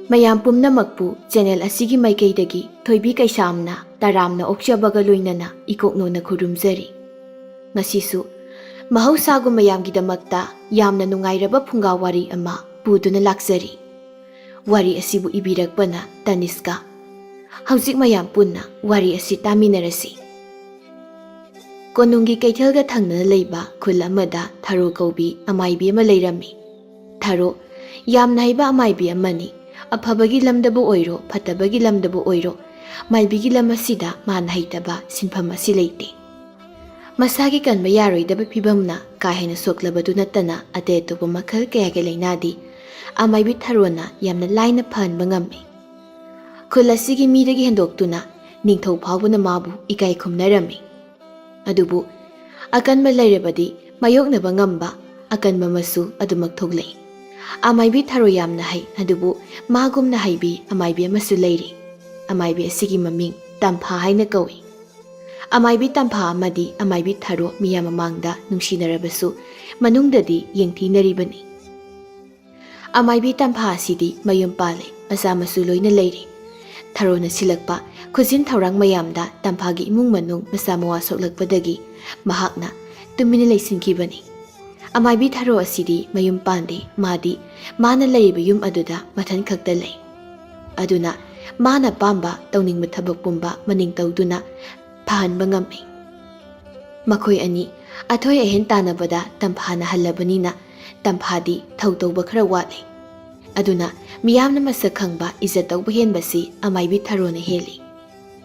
ꯃꯌꯥꯝ ꯄꯨꯝꯅꯃꯛꯄꯨ ꯆꯦꯅꯦꯜ ꯑꯁꯤꯒꯤ ꯃꯥꯏꯀꯩꯗꯒꯤ ꯊꯣꯏꯕꯤ ꯀꯩꯁꯥꯝꯅ ꯇꯔꯥꯝꯅ ꯑꯣꯛꯆꯕꯒ ꯂꯣꯏꯅꯅ ꯏꯀꯣꯛꯅꯣꯅ ꯈꯨꯔꯨꯝꯖꯔꯤ꯫ ꯉꯁꯤꯁꯨ ꯃꯍꯧꯁꯥꯒꯨꯝ ꯃꯌꯥꯝꯒꯤꯗꯃꯛꯇ ꯌꯥꯝꯅ ꯅꯨꯡꯉꯥꯏꯔꯕ ꯐꯨꯡꯒꯥꯋꯥꯔꯤ ꯑꯃ ꯄꯨꯗꯨꯅ ꯂꯥꯛꯆꯔꯤ꯫ ꯋꯥꯔꯤ ꯑꯁꯤꯕꯨ ꯏꯕꯤꯔꯛꯄꯅ ꯇꯅꯤꯁꯀꯥ꯫ ꯍꯧꯖꯤꯛ ꯃꯌꯥꯝ ꯄꯨꯟꯅ ꯋꯥꯔꯤ ꯑꯁꯤ ꯇꯥꯃꯤꯟꯅꯔꯁꯤ꯫ ꯀꯣꯅꯨꯡꯒꯤ ꯀꯩꯊꯦꯜꯒ ꯊꯪꯅꯅ ꯂꯩꯕ ꯈꯨꯜ ꯑꯃꯗ ꯊꯥꯔꯣ ꯀꯧꯕꯤ ꯑꯃꯥꯏꯕꯤ ꯑꯃ ꯂꯩꯔꯝꯃꯤ꯫ ꯊꯥꯔꯣ ꯌꯥꯝꯅ ꯍꯩꯕ ꯑꯃꯥꯏꯕꯤ ꯑꯃꯅꯤ꯫ ꯑꯐꯕꯒꯤ ꯂꯝꯗꯕꯨ ꯑꯣꯏꯔꯣ ꯐꯠꯇꯕꯒꯤ ꯂꯝꯗꯕꯨ ꯑꯣꯏꯔꯣ ꯃꯥꯏꯕꯤꯒꯤ ꯂꯝ ꯑꯁꯤꯗ ꯃꯥꯅ ꯍꯩꯇꯕ ꯁꯤꯟꯐꯝ ꯑꯁꯤ ꯂꯩꯇꯦ꯫ ꯃꯁꯥꯒꯤ ꯀꯟꯕ ꯌꯥꯔꯣꯏꯗꯕ ꯐꯤꯕꯝꯅ ꯀꯥ ꯍꯦꯟꯅ ꯁꯣꯛꯂꯕꯗꯨ ꯅꯠꯇꯅ ꯑꯇꯩ ꯑꯇꯣꯞꯄ ꯃꯈꯜ ꯀꯌꯥꯒꯤ ꯂꯩꯅꯥꯗꯤ ꯑꯃꯥꯏꯕꯤ ꯊꯥꯔꯣꯅ ꯌꯥꯝꯅ ꯂꯥꯏꯅ ꯐꯍꯟꯕ ꯉꯝꯃꯤ꯫ ꯈꯨꯜ ꯑꯁꯤꯒꯤ ꯃꯤꯗꯒꯤ ꯍꯦꯟꯗꯣꯛꯇꯨꯅ ꯅꯤꯡꯊꯧ ꯐꯥꯎꯕꯅ ꯃꯥꯕꯨ ꯏꯀꯥꯏ ꯈꯨꯝꯅꯔꯝꯃꯤ꯫ ꯑꯗꯨꯕꯨ ꯑꯀꯟꯕ ꯂꯩꯔꯕꯗꯤ ꯃꯥꯌꯣꯛꯅꯕ ꯉꯝꯕ ꯑꯀꯟꯕ ꯑꯃꯁꯨ ꯑꯗꯨꯃꯛ ꯊꯣꯛꯂꯛꯏ꯫ ꯑꯃꯥꯏꯕꯤ ꯊꯥꯔꯣ ꯌꯥꯝꯅ ꯍꯩ, ꯑꯗꯨꯕꯨ ꯃꯥꯒꯨꯝꯅ ꯍꯩꯕꯤ ꯑꯃꯥꯏꯕꯤ ꯑꯃꯁꯨ ꯂꯩꯔꯤ꯫ ꯑꯃꯥꯏꯕꯤ ꯑꯁꯤꯒꯤ ꯃꯃꯤꯡ ꯇꯝꯐꯥ ꯍꯥꯏꯅ ꯀꯧꯏ꯫ ꯑꯃꯥꯏꯕꯤ ꯇꯝꯐꯥ ꯑꯃꯗꯤ ꯑꯃꯥꯏꯕꯤ ꯊꯥꯔꯣ ꯃꯤꯌꯥꯝ ꯃꯃꯥꯡꯗ ꯅꯨꯡꯁꯤꯅꯔꯕꯁꯨ ꯃꯅꯨꯡꯗꯗꯤ ꯌꯦꯡꯊꯤꯅꯔꯤꯕꯅꯤ꯫ ꯑꯃꯥꯏꯕꯤ ꯇꯝꯐꯥ ꯑꯁꯤꯗꯤ ꯃꯌꯨꯝ ꯄꯥꯜꯂꯦ, ꯃꯆꯥ ꯃꯁꯨ ꯂꯣꯏꯅ ꯂꯩꯔꯤ꯫ ꯊꯥꯔꯣꯅ ꯁꯤꯜꯂꯛꯄ ꯈꯨꯖꯤꯟ ꯊꯧꯔꯥꯡ ꯃꯌꯥꯝꯗ ꯇꯝꯐꯥꯒꯤ ꯏꯃꯨꯡ ꯃꯅꯨꯡ ꯃꯆꯥ ꯃꯋꯥ ꯁꯣꯛꯂꯛꯄꯗꯒꯤ ꯃꯍꯥꯛꯅ ꯇꯨꯃꯤꯟꯅ ꯂꯩꯁꯤꯟꯈꯤꯕꯅꯤ꯫ ꯑꯃꯥꯏꯕꯤ ꯊꯥꯔꯣ ꯑꯁꯤꯗꯤ ꯃꯌꯨꯝ ꯄꯥꯟꯗꯦ, ꯃꯥꯗꯤ ꯃꯥꯅ ꯂꯩꯔꯤꯕ ꯌꯨꯝ ꯑꯗꯨꯗ ꯃꯊꯟ ꯈꯛꯇ ꯂꯩ꯫ ꯑꯗꯨꯅ ꯃꯥꯅ ꯄꯥꯝꯕ ꯇꯧꯅꯤꯡꯕ ꯊꯕꯛ ꯄꯨꯝꯕ ꯃꯅꯤꯡ ꯇꯧꯗꯨꯅ ꯐꯍꯟꯕ ꯉꯝꯃꯤ꯫ ꯃꯈꯣꯏ ꯑꯅꯤ ꯑꯊꯣꯏ ꯑꯍꯦꯟ ꯇꯥꯟꯅꯕꯗ ꯇꯝꯐꯥꯅ ꯍꯜꯂꯕꯅꯤꯅ ꯇꯝꯐꯥꯗꯤ ꯊꯧ ꯇꯧꯕ ꯈꯔ ꯋꯥꯠꯂꯤ꯫ ꯑꯗꯨꯅ ꯃꯤꯌꯥꯝꯅ ꯃꯁꯛ ꯈꯪꯕ ꯏꯖꯠ ꯇꯧꯕ ꯍꯦꯟꯕꯁꯤ ꯑꯃꯥꯏꯕꯤ ꯊꯥꯔꯣꯅ ꯍꯦꯜꯂꯤ꯫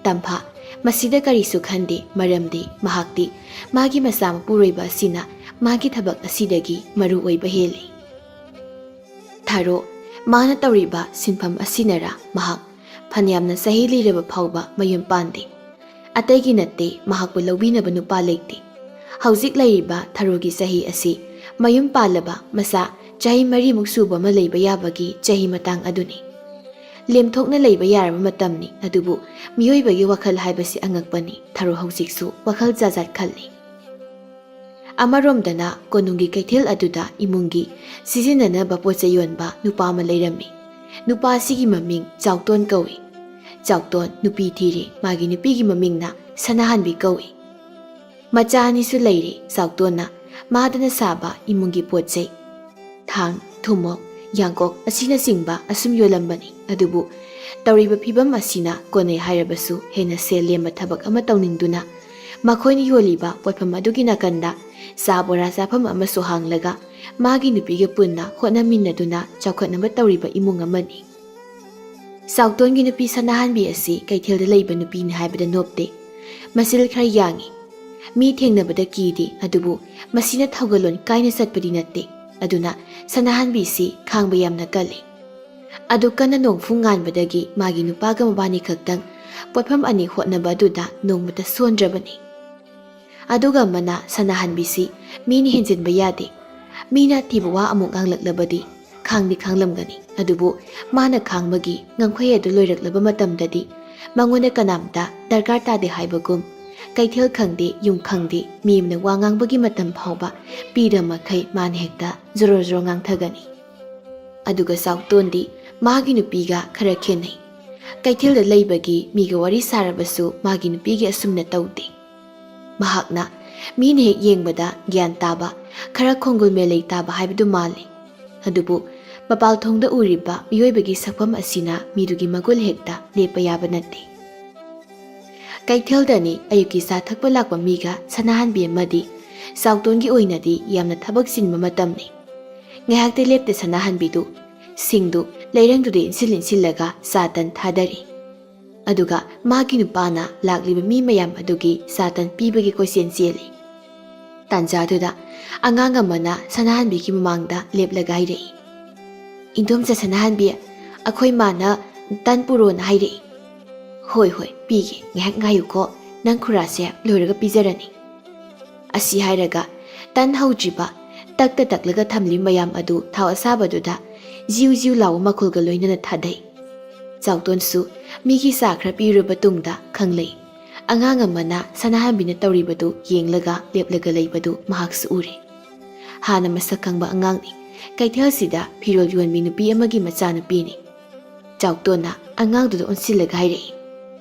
ꯇꯝꯐꯥ ꯃꯁꯤꯗ ꯀꯔꯤꯁꯨ ꯈꯟꯗꯦ, ꯃꯔꯝꯗꯤ ꯃꯍꯥꯛꯇꯤ ꯃꯥꯒꯤ ꯃꯆꯥ ꯃꯄꯨꯔꯣꯏꯕ ꯑꯁꯤꯅ ꯃꯥꯒꯤ ꯊꯕꯛ ꯑꯁꯤꯗꯒꯤ ꯃꯔꯨ ꯑꯣꯏꯕ ꯍꯦꯜꯂꯤ꯫ ꯊꯥꯔꯣ ꯃꯥꯅ ꯇꯧꯔꯤꯕ ꯁꯤꯟꯐꯝ ꯑꯁꯤꯅꯔꯥ ꯃꯍꯥꯛ ꯐꯅꯌꯥꯝꯅ ꯆꯍꯤ ꯂꯤꯔꯕ ꯐꯥꯎꯕ ꯃꯌꯨꯝ ꯄꯥꯟꯗꯦ꯫ ꯑꯇꯩꯒꯤ ꯅꯠꯇꯦ, ꯃꯍꯥꯛꯄꯨ ꯂꯧꯕꯤꯅꯕ ꯅꯨꯄꯥ ꯂꯩꯇꯦ꯫ ꯍꯧꯖꯤꯛ ꯂꯩꯔꯤꯕ ꯊꯥꯔꯣꯒꯤ ꯆꯍꯤ ꯑꯁꯤ ꯃꯌꯨꯝ ꯄꯥꯜꯂꯕ ꯃꯆꯥ ꯆꯍꯤ 4ꯃꯨꯛ ꯁꯨꯕ ꯑꯃ ꯂꯩꯕ ꯌꯥꯕꯒꯤ ꯆꯍꯤ ꯃꯇꯥꯡ ꯑꯗꯨꯅꯤ꯫ ꯂꯦꯝꯊꯣꯛꯅ ꯂꯩꯕ ꯌꯥꯔꯕ ꯃꯇꯝꯅꯤ, ꯑꯗꯨꯕꯨ ꯃꯤꯑꯣꯏꯕꯒꯤ ꯋꯥꯈꯜ ꯍꯥꯏꯕꯁꯤ ꯑꯉꯛꯄꯅꯤ꯫ ꯊꯥꯔꯣ ꯍꯧꯖꯤꯛꯁꯨ ꯋꯥꯈꯜ ꯖꯥꯠ-ꯖꯥꯠ ꯈꯜꯂꯤ꯫ ꯑꯃꯔꯣꯝꯗꯅ ꯀꯣꯅꯨꯡꯒꯤ ꯀꯩꯊꯦꯜ ꯑꯗꯨꯗ ꯏꯃꯨꯡꯒꯤ ꯁꯤꯖꯤꯟꯅꯅꯕ ꯄꯣꯠꯆꯩ ꯌꯣꯟꯕ ꯅꯨꯄꯥ ꯑꯃ ꯂꯩꯔꯝꯃꯤ꯫ ꯅꯨꯄꯥ ꯑꯁꯤꯒꯤ ꯃꯃꯤꯡ ꯆꯥꯎꯇꯣꯟ ꯀꯧꯏ꯫ ꯆꯥꯎꯇꯣꯟ ꯅꯨꯄꯤ ꯊꯤꯔꯤ꯫ ꯃꯥꯒꯤ ꯅꯨꯄꯤꯒꯤ ꯃꯃꯤꯡꯅ ꯁꯅꯥꯍꯟꯕꯤ ꯀꯧꯏ꯫ ꯃꯆꯥ ꯑꯅꯤꯁꯨ ꯂꯩꯔꯤ꯫ ꯆꯥꯎꯇꯣꯟꯅ ꯃꯥꯗꯅ ꯁꯥꯕ ꯏꯃꯨꯡꯒꯤ ꯄꯣꯠꯆꯩ ꯊꯥꯡ, ꯊꯨꯃꯣꯛ, ꯌꯥꯡꯀꯣꯛ ꯑꯁꯤꯅꯆꯤꯡꯕ ꯑꯁꯨꯝ ꯌꯣꯜꯂꯝꯕꯅꯤ꯫ ꯑꯗꯨꯕꯨ ꯇꯧꯔꯤꯕ ꯐꯤꯕꯝ ꯑꯁꯤꯅ ꯀꯣꯟꯅꯩ ꯍꯥꯏꯔꯕꯁꯨ ꯍꯦꯟꯅ ꯁꯦꯜ ꯂꯦꯝꯕ ꯊꯕꯛ ꯑꯃ ꯇꯧꯅꯤꯡꯗꯨꯅ ꯃꯈꯣꯏꯅ ꯌꯣꯜꯂꯤꯕ ꯄꯣꯠꯐꯝ ꯑꯗꯨꯒꯤ ꯅꯥꯀꯟꯗ ꯆꯥ ꯕꯣꯔꯥ ꯆꯥꯐꯝ ꯑꯃꯁꯨ ꯍꯥꯡꯂꯒ ꯃꯥꯒꯤ ꯅꯨꯄꯤꯒ ꯄꯨꯟꯅ ꯍꯣꯠꯅꯃꯤꯟꯅꯗꯨꯅ ꯆꯥꯎꯈꯠꯅꯕ ꯇꯧꯔꯤꯕ ꯏꯃꯨꯡ ꯑꯃꯅꯤ꯫ ꯆꯥꯎꯇꯣꯟꯒꯤ ꯅꯨꯄꯤ ꯁꯅꯥꯍꯟꯕꯤ ꯑꯁꯤ ꯀꯩꯊꯦꯜꯗ ꯂꯩꯕ ꯅꯨꯄꯤꯅꯤ ꯍꯥꯏꯕꯗ ꯅꯣꯞꯇꯦ꯫ ꯃꯆꯤꯜ ꯈꯔ ꯌꯥꯡꯏ, ꯃꯤ ꯊꯦꯡꯅꯕꯗ ꯀꯤꯗꯦ, ꯑꯗꯨꯕꯨ ꯃꯁꯤꯅ ꯊꯧꯒꯜꯂꯣꯟ ꯀꯥꯏꯅ ꯆꯠꯄꯗꯤ ꯅꯠꯇꯦ꯫ ꯑꯗꯨꯅ ꯁꯅꯥꯍꯟꯕꯤꯁꯤ ꯈꯥꯡꯕ ꯌꯥꯝꯅ ꯀꯜꯂꯤ꯫ ꯑꯗꯨ ꯀꯟꯅ ꯅꯣꯡꯐꯨꯡ ꯉꯥꯟꯕꯗꯒꯤ ꯃꯥꯒꯤ ꯅꯨꯄꯥꯒ ꯃꯕꯥꯅꯤ ꯈꯛꯇꯪ ꯄꯣꯠꯐꯝ ꯑꯅꯤ ꯍꯣꯠꯅꯕ ꯑꯗꯨꯗ ꯅꯣꯡꯃꯇ ꯁꯣꯟꯗ꯭ꯔꯕꯅꯤ꯫ ꯑꯗꯨꯒ ꯑꯃꯅ ꯁꯅꯥꯍꯟꯕꯤꯁꯤ ꯃꯤꯅ ꯍꯦꯟꯖꯤꯟꯕ ꯌꯥꯗꯦ꯫ ꯃꯤꯅ ꯑꯊꯤꯕ ꯋꯥ ꯑꯃꯨꯛ ꯉꯥꯡꯂꯛꯂꯕꯗꯤ ꯈꯥꯡꯗꯤ ꯈꯥꯡꯂꯝꯒꯅꯤ, ꯑꯗꯨꯕꯨ ꯃꯥꯅ ꯈꯥꯡꯕꯒꯤ ꯉꯝꯈꯩ ꯑꯗꯨ ꯂꯣꯏꯔꯛꯂꯕ ꯃꯇꯝꯗꯗꯤ ꯃꯉꯣꯟꯗ ꯀꯅꯥꯝꯇ ꯗꯔꯀꯥꯔ ꯇꯥꯗꯦ ꯍꯥꯏꯕꯒꯨꯝ ꯀꯩꯊꯦꯜ ꯈꯪꯗꯦ, ꯌꯨꯝ ꯈꯪꯗꯦ, ꯃꯤ ꯑꯃꯅ ꯋꯥ ꯉꯥꯡꯕꯒꯤ ꯃꯇꯝ ꯐꯥꯎꯕ ꯄꯤꯔꯃꯈꯩ ꯃꯥꯅ ꯍꯦꯛꯇ ꯖꯣꯔꯣ ꯖꯣꯔꯣ ꯉꯥꯡꯊꯒꯅꯤ꯫ ꯑꯗꯨꯒ ꯆꯥꯎꯇꯣꯟꯗꯤ ꯃꯥꯒꯤ ꯅꯨꯄꯤꯒ ꯈꯔ ꯈꯦꯠꯅꯩ꯫ ꯀꯩꯊꯦꯜꯗ ꯂꯩꯕꯒꯤ ꯃꯤꯒ ꯋꯥꯔꯤ ꯁꯥꯔꯕꯁꯨ ꯃꯥꯒꯤ ꯅꯨꯄꯤꯒꯤ ꯑꯁꯨꯝꯅ ꯇꯧꯗꯦ꯫ ꯃꯍꯥꯛꯅ ꯃꯤꯅ ꯍꯦꯛ ꯌꯦꯡꯕꯗ ꯒ꯭ꯌꯥꯟ ꯇꯥꯕ, ꯈꯔ ꯈꯣꯡꯒꯨꯜ ꯃꯦꯂꯩ ꯇꯥꯕ ꯍꯥꯏꯕꯗꯨ ꯃꯥꯜꯂꯤ꯫ ꯑꯗꯨꯕꯨ ꯃꯄꯥꯜꯊꯣꯡꯗ ꯎꯔꯤꯕ ꯃꯤꯑꯣꯏꯕꯒꯤ ꯁꯛꯐꯝ ꯑꯁꯤꯅ ꯃꯤꯗꯨꯒꯤ ꯃꯒꯨꯟ ꯍꯦꯛꯇ ꯂꯦꯞꯄ ꯌꯥꯕ ꯅꯠꯇꯦ꯫ ꯀꯩꯊꯦꯜꯗꯅꯤ ꯑꯌꯨꯛꯀꯤ ꯆꯥ ꯊꯛꯄ ꯂꯥꯛꯄ ꯃꯤꯒ ꯁꯅꯥꯍꯟꯕꯤ ꯑꯃꯗꯤ ꯆꯥꯎꯇꯣꯟꯒꯤ ꯑꯣꯏꯅꯗꯤ ꯌꯥꯝꯅ ꯊꯕꯛ ꯆꯤꯟꯕ ꯃꯇꯝꯅꯤ꯫ ꯉꯥꯏꯍꯥꯛꯇꯤ ꯂꯦꯞꯇꯦ ꯁꯅꯥꯍꯟꯕꯤꯗꯨ ꯁꯤꯡꯗꯨ ꯂꯩꯔꯪꯗꯨꯗ ꯏꯟꯁꯤꯜꯂꯒ ꯆꯥ ꯇꯟ ꯊꯥꯗꯔꯤ꯫ ꯑꯗꯨꯒ ꯃꯥꯒꯤ ꯅꯨꯄꯥꯅ ꯂꯥꯛꯂꯤꯕ ꯃꯤ ꯃꯌꯥꯝ ꯑꯗꯨꯒꯤ ꯆꯥ ꯇꯟ ꯄꯤꯕꯒꯤ ꯀꯣꯏꯆꯦꯟ ꯆꯦꯜꯂꯤ꯫ ꯇꯥꯟꯖꯥꯗꯨꯗ ꯑꯉꯥꯡ ꯑꯃꯅ ꯁꯅꯥꯍꯟꯕꯤꯒꯤ ꯃꯃꯥꯡꯗ ꯂꯦꯞꯂꯒ ꯍꯥꯏꯔꯛꯏ, "ꯏꯟꯗꯣꯝꯆꯥ ꯁꯅꯥꯍꯟꯕꯤ, ꯑꯩꯈꯣꯏ ꯃꯥꯅ ꯇꯟ ꯄꯨꯔꯣꯅ ꯍꯥꯏꯔꯛꯏ"꯫ "ꯍꯣꯏ ꯍꯣꯏ ꯄꯤꯒꯦ, ꯉꯥꯏꯍꯥꯛ ꯉꯥꯏꯌꯨꯀꯣ, ꯅꯪ ꯈꯨꯔꯥꯁꯦ ꯂꯣꯏꯔꯒ ꯄꯤꯖꯔꯅꯤ"꯫ ꯑꯁꯤ ꯍꯥꯏꯔꯒ ꯇꯟ ꯍꯧꯗ꯭ꯔꯤꯕ ꯇꯛꯇ ꯇꯛꯂꯒ ꯊꯝꯂꯤꯕ ꯃꯌꯥꯝ ꯑꯗꯨ ꯊꯥꯎ ꯑꯁꯥꯕꯗꯨꯗ ꯖꯤꯎ ꯖꯤꯎ ꯂꯥꯎꯕ ꯃꯈꯣꯜꯒ ꯂꯣꯏꯅꯅ ꯊꯥꯗꯩ꯫ ꯆꯥꯎꯇꯣꯟꯁꯨ ꯃꯤꯒꯤ ꯆꯥ ꯈꯔ ꯄꯤꯔꯨꯕ ꯇꯨꯡꯗ ꯈꯪꯂꯩ꯫ ꯑꯉꯥꯡ ꯑꯃꯅ ꯁꯅꯥꯍꯟꯕꯤꯅ ꯇꯧꯔꯤꯕꯗꯨ ꯌꯦꯡꯂꯒ ꯂꯦꯞꯂꯒ ꯂꯩꯕꯗꯨ ꯃꯍꯥꯛꯁꯨ ꯎꯔꯦ꯫ ꯍꯥꯟꯅ ꯃꯁꯛ ꯈꯪꯕ ꯑꯉꯥꯡꯅꯤ꯫ ꯀꯩꯊꯦꯜꯁꯤꯗ ꯐꯤꯔꯣꯜ ꯌꯣꯟꯕꯤ ꯅꯨꯄꯤ ꯑꯃꯒꯤ ꯃꯆꯥꯅꯨꯄꯤꯅꯤ꯫ ꯆꯥꯎꯇꯣꯟꯅ ꯑꯉꯥꯡꯗꯨꯗ ꯑꯣꯟꯁꯤꯜꯂꯒ ꯍꯥꯏꯔꯛꯏ꯫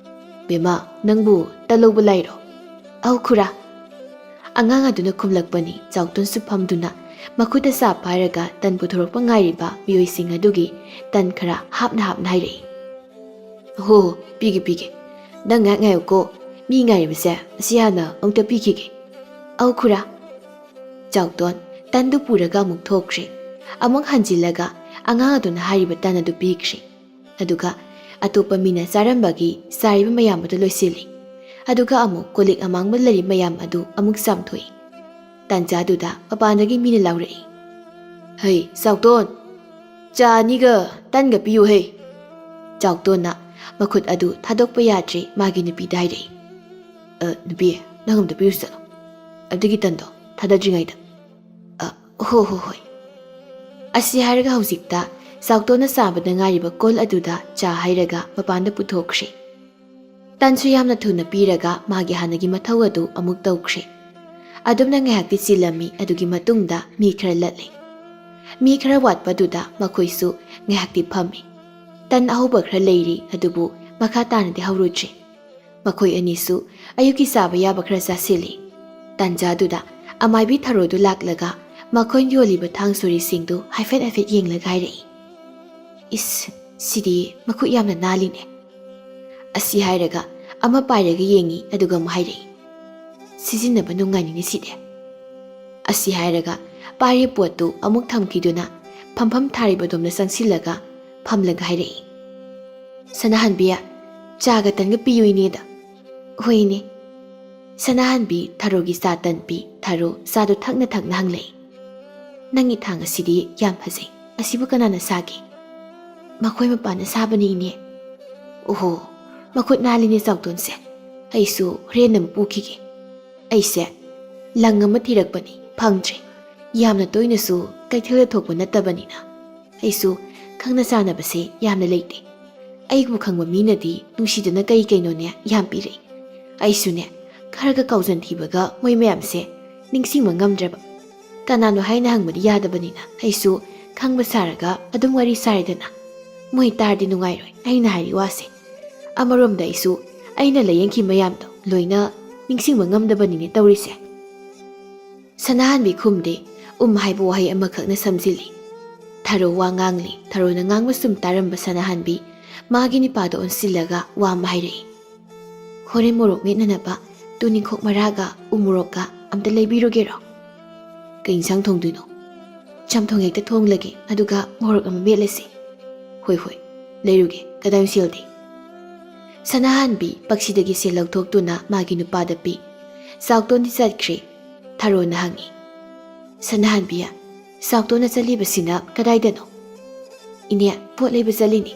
ꯕꯦꯝꯃ, ꯅꯪꯕꯨ ꯇꯟ ꯂꯧꯕ ꯂꯥꯛꯏꯔꯣ? ꯑꯧ ꯈꯨꯔꯥ꯫ ꯑꯉꯥꯡ ꯑꯗꯨꯅ ꯈꯨꯝꯂꯛꯄꯅꯤ ꯆꯥꯎꯇꯣꯟꯁꯨ ꯐꯝꯗꯨꯅ ꯃꯈꯨꯠꯇ ꯆꯥ ꯄꯥꯏꯔꯒ ꯇꯟ ꯄꯨꯊꯣꯔꯛꯄ ꯉꯥꯏꯔꯤꯕ ꯃꯤꯑꯣꯏꯁꯤꯡ ꯑꯗꯨꯒꯤ ꯇꯟ ꯈꯔ ꯍꯥꯞꯅ ꯍꯥꯏꯔꯛꯏ꯫ ꯍꯣ ꯄꯤꯒꯦ ꯄꯤꯒꯦ, ꯅꯪ ꯉꯥꯏꯍꯥꯛ ꯉꯥꯏꯌꯨꯀꯣ, ꯃꯤ ꯉꯥꯏꯔꯤꯕꯁꯦ ꯑꯁꯤ ꯍꯥꯟꯅ ꯑꯃꯨꯛꯇ ꯄꯤꯈꯤꯒꯦ꯫ ꯑꯧ ꯈꯨꯔꯥ꯫ ꯆꯥꯎꯇꯣꯟ ꯇꯟꯗꯨ ꯄꯨꯔꯒ ꯑꯃꯨꯛ ꯊꯣꯛꯈ꯭ꯔꯦ꯫ ꯑꯃꯨꯛ ꯍꯟꯖꯤꯜꯂꯒ ꯑꯉꯥꯡ ꯑꯗꯨꯅ ꯍꯥꯏꯔꯤꯕ ꯇꯟ ꯑꯗꯨ ꯄꯤꯈ꯭ꯔꯦ꯫ ꯑꯗꯨꯒ ꯑꯇꯣꯞꯄ ꯃꯤꯅ ꯆꯥꯔꯝꯕꯒꯤ ꯆꯥꯔꯤꯕ ꯃꯌꯥꯝ ꯑꯗꯨ ꯂꯣꯏꯁꯤꯜꯂꯤ꯫ ꯑꯗꯨꯒ ꯑꯃꯨꯛ ꯀꯣꯜꯂꯤꯛ ꯑꯃꯥꯡꯕ ꯂꯩꯔꯤꯕ ꯃꯌꯥꯝ ꯑꯗꯨ ꯑꯃꯨꯛ ꯆꯥꯝꯊꯣꯛꯏ꯫ ꯇꯟꯖꯥꯗꯨꯗ ꯃꯄꯥꯟꯗꯒꯤ ꯃꯤꯅ ꯂꯥꯎꯔꯛꯏ꯫ ꯍꯩ ꯆꯥꯎꯇꯣꯟ, ꯆꯥ ꯑꯅꯤꯒ ꯇꯟꯒ ꯄꯤꯌꯨ ꯍꯩ꯫ ꯆꯥꯎꯇꯣꯟꯅ ꯃꯈꯨꯠ ꯑꯗꯨ ꯊꯥꯗꯣꯛꯄ ꯌꯥꯗ꯭ꯔꯦ ꯃꯥꯒꯤ ꯅꯨꯄꯤꯗ ꯍꯥꯏꯔꯛꯏ꯫ ꯅꯨꯄꯤ, ꯅꯪ ꯑꯝꯇ ꯄꯤꯔꯨ ꯆꯠꯂꯣ, ꯑꯗꯨꯒꯤ ꯇꯟꯗꯣ ꯊꯥꯗꯗ꯭ꯔꯤꯉꯩꯗ꯫ ꯍꯣꯏ꯫ ꯑꯁꯤ ꯍꯥꯏꯔꯒ ꯍꯧꯖꯤꯛꯇ ꯆꯥꯎꯇꯣꯟꯅ ꯆꯥꯕꯗ ꯉꯥꯏꯔꯤꯕ ꯀꯣꯜ ꯑꯗꯨꯗ ꯆꯥ ꯍꯩꯔꯒ ꯃꯄꯥꯟꯗ ꯄꯨꯊꯣꯛꯈ꯭ꯔꯦ꯫ ꯇꯟꯁꯨ ꯌꯥꯝꯅ ꯊꯨꯅ ꯄꯤꯔꯒ ꯃꯥꯒꯤ ꯍꯥꯟꯅꯒꯤ ꯃꯊꯧ ꯑꯗꯨ ꯑꯃꯨꯛ ꯇꯧꯈ꯭ꯔꯦ꯫ ꯑꯗꯨꯝꯅ ꯉꯥꯏꯍꯥꯛꯇꯤ ꯆꯤꯜꯂꯝꯃꯤ, ꯑꯗꯨꯒꯤ ꯃꯇꯨꯡꯗ ꯃꯤ ꯈꯔ ꯂꯠꯂꯦ꯫ ꯃꯤ ꯈꯔ ꯋꯥꯠꯄꯗꯨꯗ ꯃꯈꯣꯏꯁꯨ ꯉꯥꯏꯍꯥꯛꯇꯤ ꯐꯝꯃꯤ꯫ ꯇꯟ ꯑꯍꯧꯕ ꯈꯔ ꯂꯩꯔꯤ, ꯑꯗꯨꯕꯨ ꯃꯈꯥ ꯇꯥꯅꯗꯤ ꯍꯧꯔꯨꯗ꯭ꯔꯤ꯫ ꯃꯈꯣꯏ ꯑꯅꯤꯁꯨ ꯑꯌꯨꯛꯀꯤ ꯆꯥꯕ ꯌꯥꯕ ꯈꯔ ꯆꯥꯁꯤꯜꯂꯤ꯫ ꯇꯟꯖꯥꯗꯨꯗ ꯑꯃꯥꯏꯕꯤ ꯊꯔꯣꯗꯨ ꯂꯥꯛꯂꯒ ꯃꯈꯣꯏꯅ ꯌꯣꯜꯂꯤꯕ ꯊꯥꯡ ꯁꯣꯔꯤꯁꯤꯡꯗꯨ ꯍꯥꯏꯐꯦꯠ ꯌꯦꯡꯂꯒ ꯍꯥꯏꯔꯛꯏ꯫ ꯏꯁ, ꯁꯤꯗꯤ ꯃꯈꯨꯠ ꯌꯥꯝꯅ ꯅꯥꯜꯂꯤꯅꯦ꯫ ꯑꯁꯤ ꯍꯥꯏꯔꯒ ꯑꯃ ꯄꯥꯏꯔꯒ ꯌꯦꯡꯉꯤ, ꯑꯗꯨꯒ ꯑꯃꯨꯛ ꯍꯥꯏꯔꯛꯏ꯫ ꯁꯤꯖꯤꯟꯅꯕ ꯅꯨꯡꯉꯥꯏꯅꯤꯅꯦ ꯁꯤꯗꯤ꯫ ꯑꯁꯤ ꯍꯥꯏꯔꯒ ꯄꯥꯏꯔꯤꯕ ꯄꯣꯠꯇꯨ ꯑꯃꯨꯛ ꯊꯝꯈꯤꯗꯨꯅ ꯐꯝꯐꯝ ꯊꯥꯔꯤꯕꯗꯣꯝꯗ ꯆꯪꯁꯤꯜꯂꯒ ꯐꯝꯂꯒ ꯍꯥꯏꯔꯛꯏ꯫ ꯁꯅꯥꯍꯟꯕꯤ, ꯆꯥꯒ ꯇꯟꯒ ꯄꯤꯌꯨ ꯏꯅꯦꯗ꯫ ꯍꯣꯏ ꯏꯅꯦ꯫ ꯁꯅꯥꯍꯟꯕꯤ ꯊꯔꯣꯒꯤ ꯆꯥ ꯇꯟ ꯄꯤ꯫ ꯊꯔꯣ ꯆꯥꯗꯨ ꯊꯛꯅ ꯍꯪꯂꯛꯏ꯫ ꯅꯪꯒꯤ ꯊꯥꯡ ꯑꯁꯤꯗꯤ ꯌꯥꯝ ꯐꯖꯩ, ꯑꯁꯤꯕꯨ ꯀꯅꯥꯅ ꯁꯥꯒꯦ? ꯃꯈꯣꯏ ꯃꯄꯥꯅ ꯁꯥꯕꯅꯤ ꯏꯅꯦ꯫ ꯑꯣꯍꯣ, ꯃꯈꯨꯠ ꯅꯥꯜꯂꯤꯅꯦ ꯆꯥꯎꯇꯣꯟꯁꯦ꯫ ꯑꯩꯁꯨ ꯍꯣꯔꯦꯟ ꯑꯃꯨꯛ ꯄꯨꯈꯤꯒꯦ꯫ ꯑꯩꯁꯦ ꯂꯪ ꯑꯃ ꯊꯤꯔꯛꯄꯅꯤ, ꯐꯪꯗ꯭ꯔꯦ꯫ ꯌꯥꯝꯅ ꯇꯣꯏꯅꯁꯨ ꯀꯩꯊꯦꯜꯗ ꯊꯣꯛꯄ ꯅꯠꯇꯕꯅꯤꯅ ꯑꯩꯁꯨ ꯈꯪꯅ ꯆꯥꯟꯅꯕꯁꯦ ꯌꯥꯝꯅ ꯂꯩꯇꯦ꯫ ꯑꯩꯕꯨ ꯈꯪꯕ ꯃꯤꯅꯗꯤ ꯅꯨꯡꯁꯤꯗꯅ ꯀꯩꯅꯣꯅꯦ ꯌꯥꯝ ꯄꯤꯔꯛꯏ꯫ ꯑꯩꯁꯨꯅꯦ ꯈꯔꯒ ꯀꯥꯎꯖꯟ ꯊꯤꯕꯒ ꯃꯣꯏ ꯃꯌꯥꯝꯁꯦ ꯅꯤꯡꯁꯤꯡꯕ ꯉꯝꯗ꯭ꯔꯕ꯫ ꯀꯅꯥꯅꯣ ꯍꯥꯏꯅ ꯍꯪꯕꯗꯤ ꯌꯥꯗꯕꯅꯤꯅ ꯑꯩꯁꯨ ꯈꯪꯕ ꯁꯥꯔꯒ ꯑꯗꯨꯝ ꯋꯥꯔꯤ ꯁꯥꯔꯦꯗꯅ꯫ ꯃꯣꯏ ꯇꯥꯔꯗꯤ ꯅꯨꯡꯉꯥꯏꯔꯣꯏ ꯑꯩꯅ ꯍꯥꯏꯔꯤ ꯋꯥꯁꯦ꯫ ꯑꯃꯔꯣꯝꯗ ꯑꯩꯁꯨ ꯑꯩꯅ ꯂꯥꯌꯦꯡꯈꯤ ꯃꯌꯥꯝꯗꯣ ꯂꯣꯏꯅ ꯅꯤꯡꯁꯤꯡꯕ ꯉꯝꯗꯕꯅꯤꯅꯦ ꯇꯧꯔꯤꯁꯦ꯫ ꯁꯅꯥꯍꯟꯕꯤ ꯈꯨꯝꯗꯦ, ꯍꯥꯏꯕ ꯋꯥꯍꯩ ꯑꯃꯈꯛꯅ ꯁꯝꯖꯤꯜꯂꯤ꯫ ꯊꯔꯣ ꯋꯥ ꯉꯥꯡꯂꯤ꯫ ꯊꯔꯣꯅ ꯉꯥꯡꯕ ꯁꯨꯝ ꯇꯥꯔꯝꯕ ꯁꯅꯥꯍꯟꯕꯤ ꯃꯥꯒꯤ ꯅꯤꯄꯥꯗ ꯑꯣꯟꯁꯤꯜꯂꯒ ꯋꯥ ꯑꯃ ꯍꯥꯏꯔꯛꯏ꯫ ꯍꯣꯔꯦꯟ ꯃꯣꯔꯣꯛ ꯃꯦꯠꯅꯅꯕ ꯇꯨꯅꯤꯡꯈꯣꯛ ꯃꯔꯥꯒ ꯎꯃꯣꯔꯣꯛꯀ ꯑꯝꯇ ꯂꯩꯕꯤꯔꯨꯒꯦꯔꯣ? ꯀꯩ ꯏꯟꯁꯥꯡ ꯊꯣꯡꯗꯣꯏꯅꯣ? ꯆꯝꯊꯣꯡ ꯍꯦꯛꯇ ꯊꯣꯡꯂꯒꯦ, ꯑꯗꯨꯒ ꯃꯣꯔꯣꯛ ꯑꯃ ꯃꯦꯠꯂꯁꯤ꯫ ꯍꯣꯏ, ꯂꯩꯔꯨꯒꯦ꯫ ꯀꯗꯥꯏ ꯁꯦꯜꯗꯤ? ꯁꯅꯥꯍꯟꯕꯤ ꯄꯛꯁꯤꯗꯒꯤ ꯁꯦꯜ ꯂꯧꯊꯣꯛꯇꯨꯅ ꯃꯥꯒꯤ ꯅꯨꯄꯥꯗ ꯄꯤ꯫ ꯆꯥꯎꯇꯣꯟꯗꯤ ꯆꯠꯈ꯭ꯔꯦ꯫ ꯊꯔꯣꯅ ꯍꯪꯉꯤ꯫ ꯁꯅꯥꯍꯟꯕꯤ, ꯆꯥꯎꯇꯣꯟꯅ ꯆꯠꯂꯤꯕꯁꯤꯅ ꯀꯗꯥꯏꯗꯅꯣ? ꯏꯅꯦ, ꯄꯣꯠ ꯂꯩꯕ ꯆꯠꯂꯤꯅꯤ꯫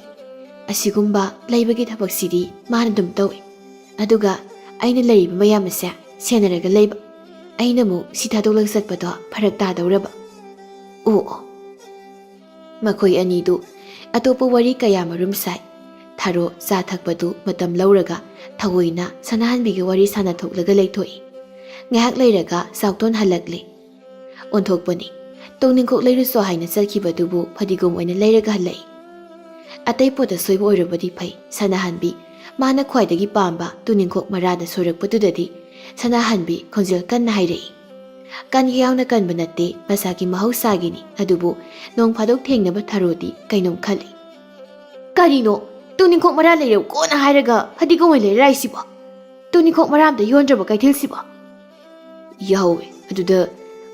ꯑꯁꯤꯒꯨꯝꯕ ꯂꯩꯕꯒꯤ ꯊꯕꯛꯁꯤꯗꯤ ꯃꯥꯅ ꯑꯗꯨꯝ ꯇꯧꯏ꯫ ꯑꯗꯨꯒ ꯑꯩꯅ ꯂꯩꯔꯤꯕ ꯃꯌꯥꯝ ꯑꯁꯦ ꯁꯦꯟꯅꯔꯒ ꯂꯩꯕ꯫ ꯑꯩꯅ ꯑꯃꯨꯛ ꯁꯤ ꯊꯥꯗꯣꯛꯂꯒ ꯆꯠꯄꯗꯣ ꯐꯔꯛ ꯇꯥꯗꯧꯔꯕ꯫ ꯑꯣ꯫ ꯃꯈꯣꯏ ꯑꯅꯤꯗꯨ ꯑꯇꯣꯞꯄ ꯋꯥꯔꯤ ꯀꯌꯥ ꯃꯔꯨꯝ ꯁꯥꯏ꯫ ꯊꯔꯣ ꯆꯥ ꯊꯛꯄꯗꯨ ꯃꯇꯝ ꯂꯧꯔꯒ ꯊꯑꯣꯏꯅ ꯁꯅꯥꯍꯟꯕꯤꯒ ꯋꯥꯔꯤ ꯁꯥꯟꯅꯊꯣꯛꯂꯒ ꯂꯩꯊꯣꯛꯏ꯫ ꯉꯥꯏꯍꯥꯛ ꯂꯩꯔꯒ ꯆꯥꯎꯇꯣꯟ ꯍꯜꯂꯛꯂꯦ꯫ ꯑꯣꯟꯊꯣꯛꯄꯅꯤ, ꯇꯨꯅꯤꯡꯈꯣꯛ ꯂꯩꯔꯨꯆꯣ ꯍꯥꯏꯅ ꯆꯠꯈꯤꯕꯗꯨꯕꯨ ꯐꯗꯤꯒꯣꯝ ꯑꯣꯏꯅ ꯂꯩꯔꯒ ꯍꯜꯂꯛꯏ꯫ ꯑꯇꯩ ꯄꯣꯠꯇ ꯁꯣꯏꯕ ꯑꯣꯏꯔꯕꯗꯤ ꯐꯩ, ꯁꯅꯥꯍꯟꯕꯤ ꯃꯥꯅ ꯈ꯭ꯋꯥꯏꯗꯒꯤ ꯄꯥꯝꯕ ꯇꯨꯅꯤꯡꯈꯣꯛ ꯃꯔꯥꯗ ꯁꯣꯏꯔꯛꯄꯗꯨꯗꯗꯤ ꯁꯅꯥꯍꯟꯕꯤ ꯈꯣꯟꯖꯦꯜ ꯀꯟꯅ ꯍꯥꯏꯔꯛꯏ꯫ ꯀꯟꯒ ꯌꯥꯎꯅ ꯀꯟꯕ ꯅꯠꯇꯦ, ꯃꯁꯥꯒꯤ ꯃꯍꯧꯁꯥꯒꯤꯅꯤ꯫ ꯑꯗꯨꯕꯨ ꯅꯣꯡ ꯐꯥꯗꯣꯛ ꯊꯦꯡꯅꯕ ꯊꯔꯣꯗꯤ ꯀꯩꯅꯣꯝ ꯈꯜꯂꯤ꯫ ꯀꯔꯤꯅꯣ ꯇꯨꯅꯤꯡꯈꯣꯛ ꯃꯔꯥ ꯂꯩꯔꯛꯎ ꯀꯣꯟꯅ ꯍꯥꯏꯔꯒ ꯐꯗꯤꯒꯣꯝ ꯑꯣꯏꯅ ꯂꯩꯔꯛꯏꯁꯤꯕꯣ? ꯇꯨꯅꯤꯡꯈꯣꯛ ꯃꯔꯥ ꯑꯝꯇ ꯌꯣꯟꯗ꯭ꯔꯕ ꯀꯩꯊꯦꯜꯁꯤꯕꯣ? ꯌꯥꯍꯧꯋꯦ, ꯑꯗꯨꯗ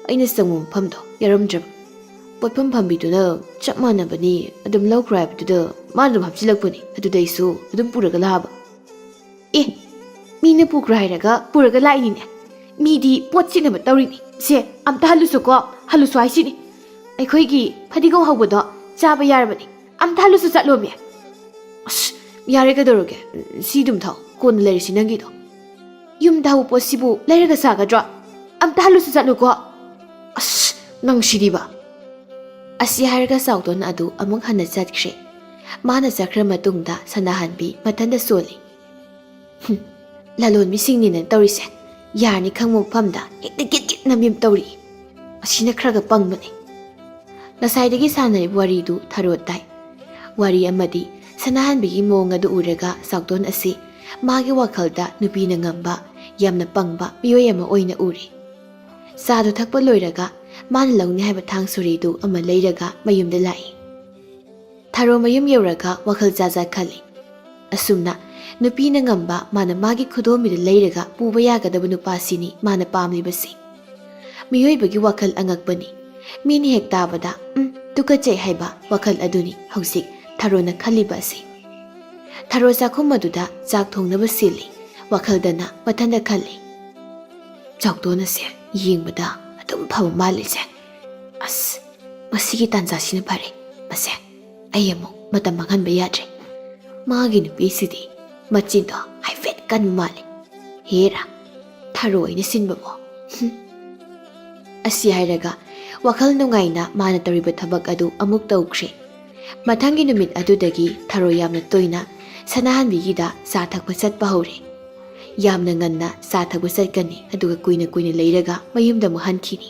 ꯑꯩꯅ ꯆꯪꯕ ꯃꯐꯝꯗꯣ ꯌꯥꯔꯝꯗ꯭ꯔꯕ꯫ ꯄꯣꯠꯐꯝ ꯐꯝꯕꯤꯗꯨꯅ ꯆꯞ ꯃꯥꯟꯅꯕꯅꯤ ꯑꯗꯨꯝ ꯂꯧꯈ꯭ꯔꯣ ꯍꯥꯏꯕꯗꯨꯗ ꯃꯥꯅ ꯑꯗꯨꯝ ꯍꯥꯞꯆꯤꯜꯂꯛꯄꯅꯤ, ꯑꯗꯨꯗ ꯑꯩꯁꯨ ꯑꯗꯨꯝ ꯄꯨꯔꯒ ꯂꯥꯛꯑꯕ꯫ ꯑꯦ, ꯃꯤꯅ ꯄꯨꯈ꯭ꯔꯣ ꯍꯥꯏꯔꯒ ꯄꯨꯔꯒ ꯂꯥꯛꯏꯅꯤꯅꯦ꯫ ꯃꯤꯗꯤ ꯄꯣꯠ ꯆꯤꯛꯅꯕ ꯇꯧꯔꯤꯅꯤ꯫ ꯁꯦ ꯑꯝꯇ ꯍꯜꯂꯨꯁꯨꯀꯣ, ꯍꯜꯂꯨꯁꯨ ꯍꯥꯏꯁꯤꯅꯤ꯫ ꯑꯩꯈꯣꯏꯒꯤ ꯐꯗꯤꯒꯣꯝ ꯍꯧꯕꯗꯣ ꯆꯥꯕ ꯌꯥꯔꯕꯅꯤ, ꯑꯝꯇ ꯍꯜꯂꯨꯁꯨ ꯆꯠꯂꯣꯃꯤ꯫ ꯑꯁ, ꯌꯥꯔꯦ ꯀꯩꯗꯧꯔꯒꯦ, ꯁꯤ ꯑꯗꯨꯝ ꯊꯥꯎ, ꯀꯣꯟꯅ ꯂꯩꯔꯁꯤ ꯅꯪꯒꯤꯗꯣ꯫ ꯌꯨꯝꯗ ꯍꯧꯕ ꯄꯣꯠꯁꯤꯕꯨ ꯂꯩꯔꯒ ꯆꯥꯒꯗ꯭ꯔꯣ? ꯑꯝꯇ ꯍꯜꯂꯨꯁꯨ ꯆꯠꯂꯨꯀꯣ꯫ ꯑꯁ, ꯅꯪ ꯁꯤꯗꯤꯕ꯫ ꯑꯁꯤ ꯍꯥꯏꯔꯒ ꯆꯥꯎꯇꯣꯟ ꯑꯗꯨ ꯑꯃꯨꯛ ꯍꯟꯅ ꯆꯠꯈ꯭ꯔꯦ꯫ ꯃꯥꯅ ꯆꯠꯈ꯭ꯔ ꯃꯇꯨꯡꯗ ꯁꯅꯥꯍꯟꯕꯤ ꯃꯊꯟꯇ ꯆꯣꯜꯂꯤ꯫ ꯂꯂꯣꯟꯕꯤꯁꯤꯡꯅꯤꯅ ꯇꯧꯔꯤꯁꯦ, ꯌꯥꯔꯅꯤ ꯈꯪꯕ ꯃꯐꯝꯗ ꯍꯦꯛꯇ ꯒꯤꯠ ꯅꯝꯕꯤꯝ ꯇꯧꯔꯛꯏ꯫ ꯑꯁꯤꯅ ꯈꯔꯒ ꯄꯪꯕꯅꯤ꯫ ꯉꯁꯥꯏꯗꯒꯤ ꯁꯥꯟꯅꯔꯤꯕ ꯋꯥꯔꯤꯗꯨ ꯊꯔꯣ ꯇꯥꯏ꯫ ꯋꯥꯔꯤ ꯑꯃꯗꯤ ꯁꯅꯥꯍꯟꯕꯤꯒꯤ ꯃꯑꯣꯡ ꯑꯗꯨ ꯎꯔꯒ ꯁꯥꯎꯇꯣꯟ ꯑꯁꯤ ꯃꯥꯒꯤ ꯋꯥꯈꯜꯗ ꯅꯨꯄꯤꯅ ꯉꯝꯕ ꯌꯥꯝꯅ ꯄꯪꯕ ꯃꯤꯑꯣꯏ ꯑꯃ ꯑꯣꯏꯅ ꯎꯔꯤ꯫ ꯆꯥꯗꯨ ꯊꯛꯄ ꯂꯣꯏꯔꯒ ꯃꯥꯅ ꯂꯧꯅꯤ ꯍꯥꯏꯕ ꯊꯥꯡ ꯁꯣꯔꯤꯗꯨ ꯑꯃ ꯂꯩꯔꯒ ꯃꯌꯨꯝꯗ ꯂꯥꯛꯏ꯫ ꯊꯥꯔꯣ ꯃꯌꯨꯝ ꯌꯧꯔꯒ ꯋꯥꯈꯜ ꯖꯥꯠ ꯈꯜꯂꯤ꯫ ꯑꯁꯨꯝꯅ ꯅꯨꯄꯤꯅ ꯉꯝꯕ ꯃꯥꯅ ꯃꯥꯒꯤ ꯈꯨꯗꯣꯝꯕꯤꯗ ꯂꯩꯔꯒ ꯄꯨꯕ ꯌꯥꯒꯗꯕ ꯅꯨꯄꯥꯁꯤꯅꯤ ꯃꯥꯅ ꯄꯥꯝꯂꯤꯕꯁꯤ꯫ ꯃꯤꯑꯣꯏꯕꯒꯤ ꯋꯥꯈꯜ ꯑꯉꯛꯄꯅꯤ꯫ ꯃꯤꯅ ꯍꯦꯛ ꯇꯥꯕꯗ ꯇꯨꯀꯠꯆꯩ ꯍꯥꯏꯕ ꯋꯥꯈꯜ ꯑꯗꯨꯅꯤ ꯍꯧꯖꯤꯛ ꯊꯥꯔꯣꯅ ꯈꯜꯂꯤꯕ ꯑꯁꯤ꯫ ꯊꯥꯔꯣ ꯆꯥꯛꯈꯨꯝ ꯑꯗꯨꯗ ꯆꯥꯛ ꯊꯣꯡꯅꯕ ꯁꯤꯜꯂꯤ꯫ ꯋꯥꯈꯜꯗꯅ ꯃꯊꯟꯇ ꯈꯜꯂꯤ꯫ ꯆꯥꯎꯇꯣꯟ ꯑꯁꯦ ꯌꯦꯡꯕꯗ ꯑꯗꯨꯝ ꯐꯕ ꯃꯥꯜꯂꯤꯁꯦ꯫ ꯑꯁ ꯃꯁꯤꯒꯤ ꯇꯥꯟꯖꯥꯁꯤꯅ ꯐꯔꯦ꯫ ꯃꯁꯦ ꯑꯩ ꯑꯃꯨꯛ ꯃꯇꯝ ꯃꯥꯡꯍꯟꯕ ꯌꯥꯗ꯭ꯔꯦ꯫ ꯃꯥꯒꯤ ꯅꯨꯄꯤꯁꯤꯗꯤ ꯃꯆꯤꯟꯗꯣ ꯍꯥꯏꯐꯦꯠ ꯀꯟꯕ ꯃꯥꯜꯂꯤ꯫ ꯍꯦꯔꯥ ꯊꯥꯔꯣ ꯑꯩꯅ ꯁꯤꯟꯕꯕꯣ꯫ ꯑꯁꯤ ꯍꯥꯏꯔꯒ ꯋꯥꯈꯜ ꯅꯨꯡꯉꯥꯏꯅ ꯃꯥꯅ ꯇꯧꯔꯤꯕ ꯊꯕꯛ ꯑꯗꯨ ꯑꯃꯨꯛ ꯇꯧꯈ꯭ꯔꯦ꯫ ꯃꯊꯪꯒꯤ ꯅꯨꯃꯤꯠ ꯑꯗꯨꯗꯒꯤ ꯊꯥꯔꯣ ꯌꯥꯝꯅ ꯇꯣꯏꯅ ꯁꯅꯥꯍꯟꯕꯤꯒꯤꯗ ꯆꯥ ꯊꯛꯄ ꯆꯠꯄ ꯍꯧꯔꯦ꯫ ꯌꯥꯝꯅ ꯉꯟꯅ ꯆꯥ ꯊꯛꯄ ꯆꯠꯀꯅꯤ ꯑꯗꯨꯒ ꯀꯨꯏꯅ ꯂꯩꯔꯒ ꯃꯌꯨꯝꯗ ꯑꯃꯨꯛ ꯍꯟꯈꯤꯅꯤ꯫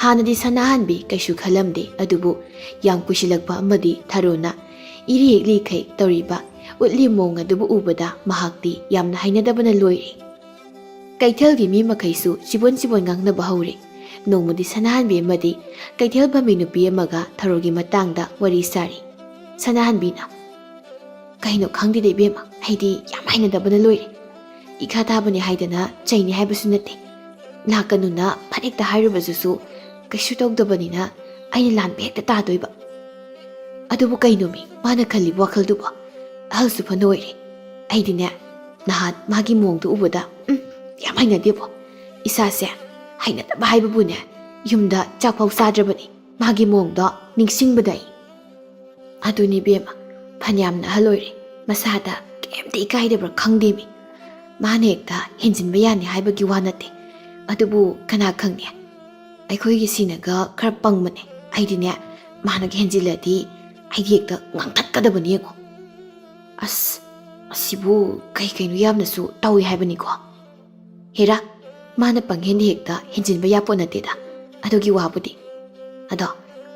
ꯍꯥꯟꯅꯗꯤ ꯁꯅꯥꯍꯟꯕꯤ ꯀꯩꯁꯨ ꯈꯜꯂꯝꯗꯦ, ꯑꯗꯨꯕꯨ ꯌꯥꯝ ꯀꯨꯏꯁꯤꯜꯂꯛꯄ ꯑꯃꯗꯤ ꯊꯥꯔꯣꯅ ꯏꯔꯤ ꯌꯦꯛꯂꯤꯈꯩ ꯇꯧꯔꯤꯕ ꯎꯠꯂꯤ ꯃꯑꯣꯡ ꯑꯗꯨꯕꯨ ꯎꯕꯗ ꯃꯍꯥꯛꯇꯤ ꯌꯥꯝꯅ ꯍꯩꯅꯗꯕꯅ ꯂꯣꯏꯔꯦ꯫ ꯀꯩꯊꯦꯜꯒꯤ ꯃꯤ ꯃꯈꯩꯁꯨ ꯆꯤꯕꯣꯟ ꯉꯥꯡꯅꯕ ꯍꯧꯔꯦ꯫ ꯅꯣꯡꯃꯗꯤ ꯁꯅꯥꯍꯟꯕꯤ ꯑꯃꯗꯤ ꯀꯩꯊꯦꯜ ꯐꯝꯃꯤ ꯅꯨꯄꯤ ꯑꯃꯒ ꯊꯥꯔꯣꯒꯤ ꯃꯇꯥꯡꯗ ꯋꯥꯔꯤ ꯁꯥꯔꯤ꯫ ꯁꯅꯥꯍꯟꯕꯤꯅ "ꯀꯩꯅꯣ ꯈꯪꯗꯦꯗ ꯏꯕꯦꯝꯃ, ꯑꯩꯗꯤ ꯌꯥꯝ ꯍꯩꯅꯗꯕꯅ ꯂꯣꯏꯔꯦ꯫ ꯏꯈꯥ ꯊꯥꯕꯅꯤ ꯍꯥꯏꯗꯅ ꯆꯩꯅꯤ ꯍꯥꯏꯕꯁꯨ ꯅꯠꯇꯦ꯫ ꯂꯥꯛꯀꯅꯨꯅ ꯐꯅꯦꯛꯇ ꯍꯥꯏꯔꯨꯕꯗꯨꯁꯨ ꯀꯩꯁꯨ ꯇꯧꯗꯕꯅꯤꯅ ꯑꯩꯅ ꯂꯥꯟꯕ ꯍꯦꯛꯇ ꯇꯥꯗꯣꯏꯕ꯫ ꯑꯗꯨꯕꯨ ꯀꯩꯅꯣꯃꯤ ꯃꯥꯅ ꯈꯜꯂꯤꯕ ꯋꯥꯈꯜꯗꯨꯕꯣ? ꯑꯍꯜꯁꯨ ꯐꯅ ꯑꯣꯏꯔꯦ꯫ ꯑꯩꯗꯤꯅꯦ ꯅꯍꯥꯟ ꯃꯥꯒꯤ ꯃꯑꯣꯡꯗꯨ ꯎꯕꯗ ꯌꯥꯝ ꯍꯩꯅꯗꯦꯕꯣ꯫ ꯏꯁꯥꯁꯦ ꯍꯩꯅꯗꯕ ꯍꯥꯏꯕꯕꯨꯅꯦ ꯌꯨꯝꯗ ꯆꯥꯛꯐꯥꯎ ꯆꯥꯗ꯭ꯔꯕꯅꯤ ꯃꯥꯒꯤ ꯃꯑꯣꯡꯗꯣ ꯅꯤꯡꯁꯤꯡꯕꯗ ꯑꯩ꯫ ꯑꯗꯨꯅꯤ ꯏꯕꯦꯝꯃ, ꯐꯅꯌꯥꯝꯅ ꯑꯍꯜ ꯑꯣꯏꯔꯦ, ꯃꯁꯥꯗ ꯀꯩꯝꯇ ꯏꯀꯥꯏꯗꯕ꯭ꯔꯥ ꯈꯪꯗꯦꯃꯤ꯫ ꯃꯥꯅ ꯍꯦꯛꯇ ꯍꯦꯟꯖꯤꯟꯕ ꯌꯥꯅꯤ ꯍꯥꯏꯕꯒꯤ ꯋꯥ ꯅꯠꯇꯦ, ꯑꯗꯨꯕꯨ ꯀꯅꯥ ꯈꯪꯅꯤ, ꯑꯩꯈꯣꯏꯒꯤ ꯁꯤꯅꯒ ꯈꯔ ꯄꯪꯕꯅꯦ꯫ ꯑꯩꯗꯤꯅꯦ ꯃꯥꯅꯒ ꯍꯦꯟꯖꯤꯜꯂꯗꯤ ꯑꯩꯗꯤ ꯍꯦꯛꯇ ꯉꯥꯡꯊꯠꯀꯗꯕꯅꯤ ꯌꯦꯡꯉꯣ꯫ ꯑꯁ ꯑꯁꯤꯕꯨ ꯀꯩꯅꯣ ꯌꯥꯝꯅꯁꯨ ꯇꯧꯏ ꯍꯥꯏꯕꯅꯤꯀꯣ꯫ ꯍꯦꯔꯥ ꯃꯥꯅ ꯄꯪꯍꯦꯟꯗ ꯍꯦꯛꯇ ꯍꯦꯟꯖꯤꯟꯕ ꯌꯥꯄꯣꯠ ꯅꯠꯇꯦꯗ ꯑꯗꯨꯒꯤ ꯋꯥꯕꯨꯗꯤ꯫ ꯑꯗꯣ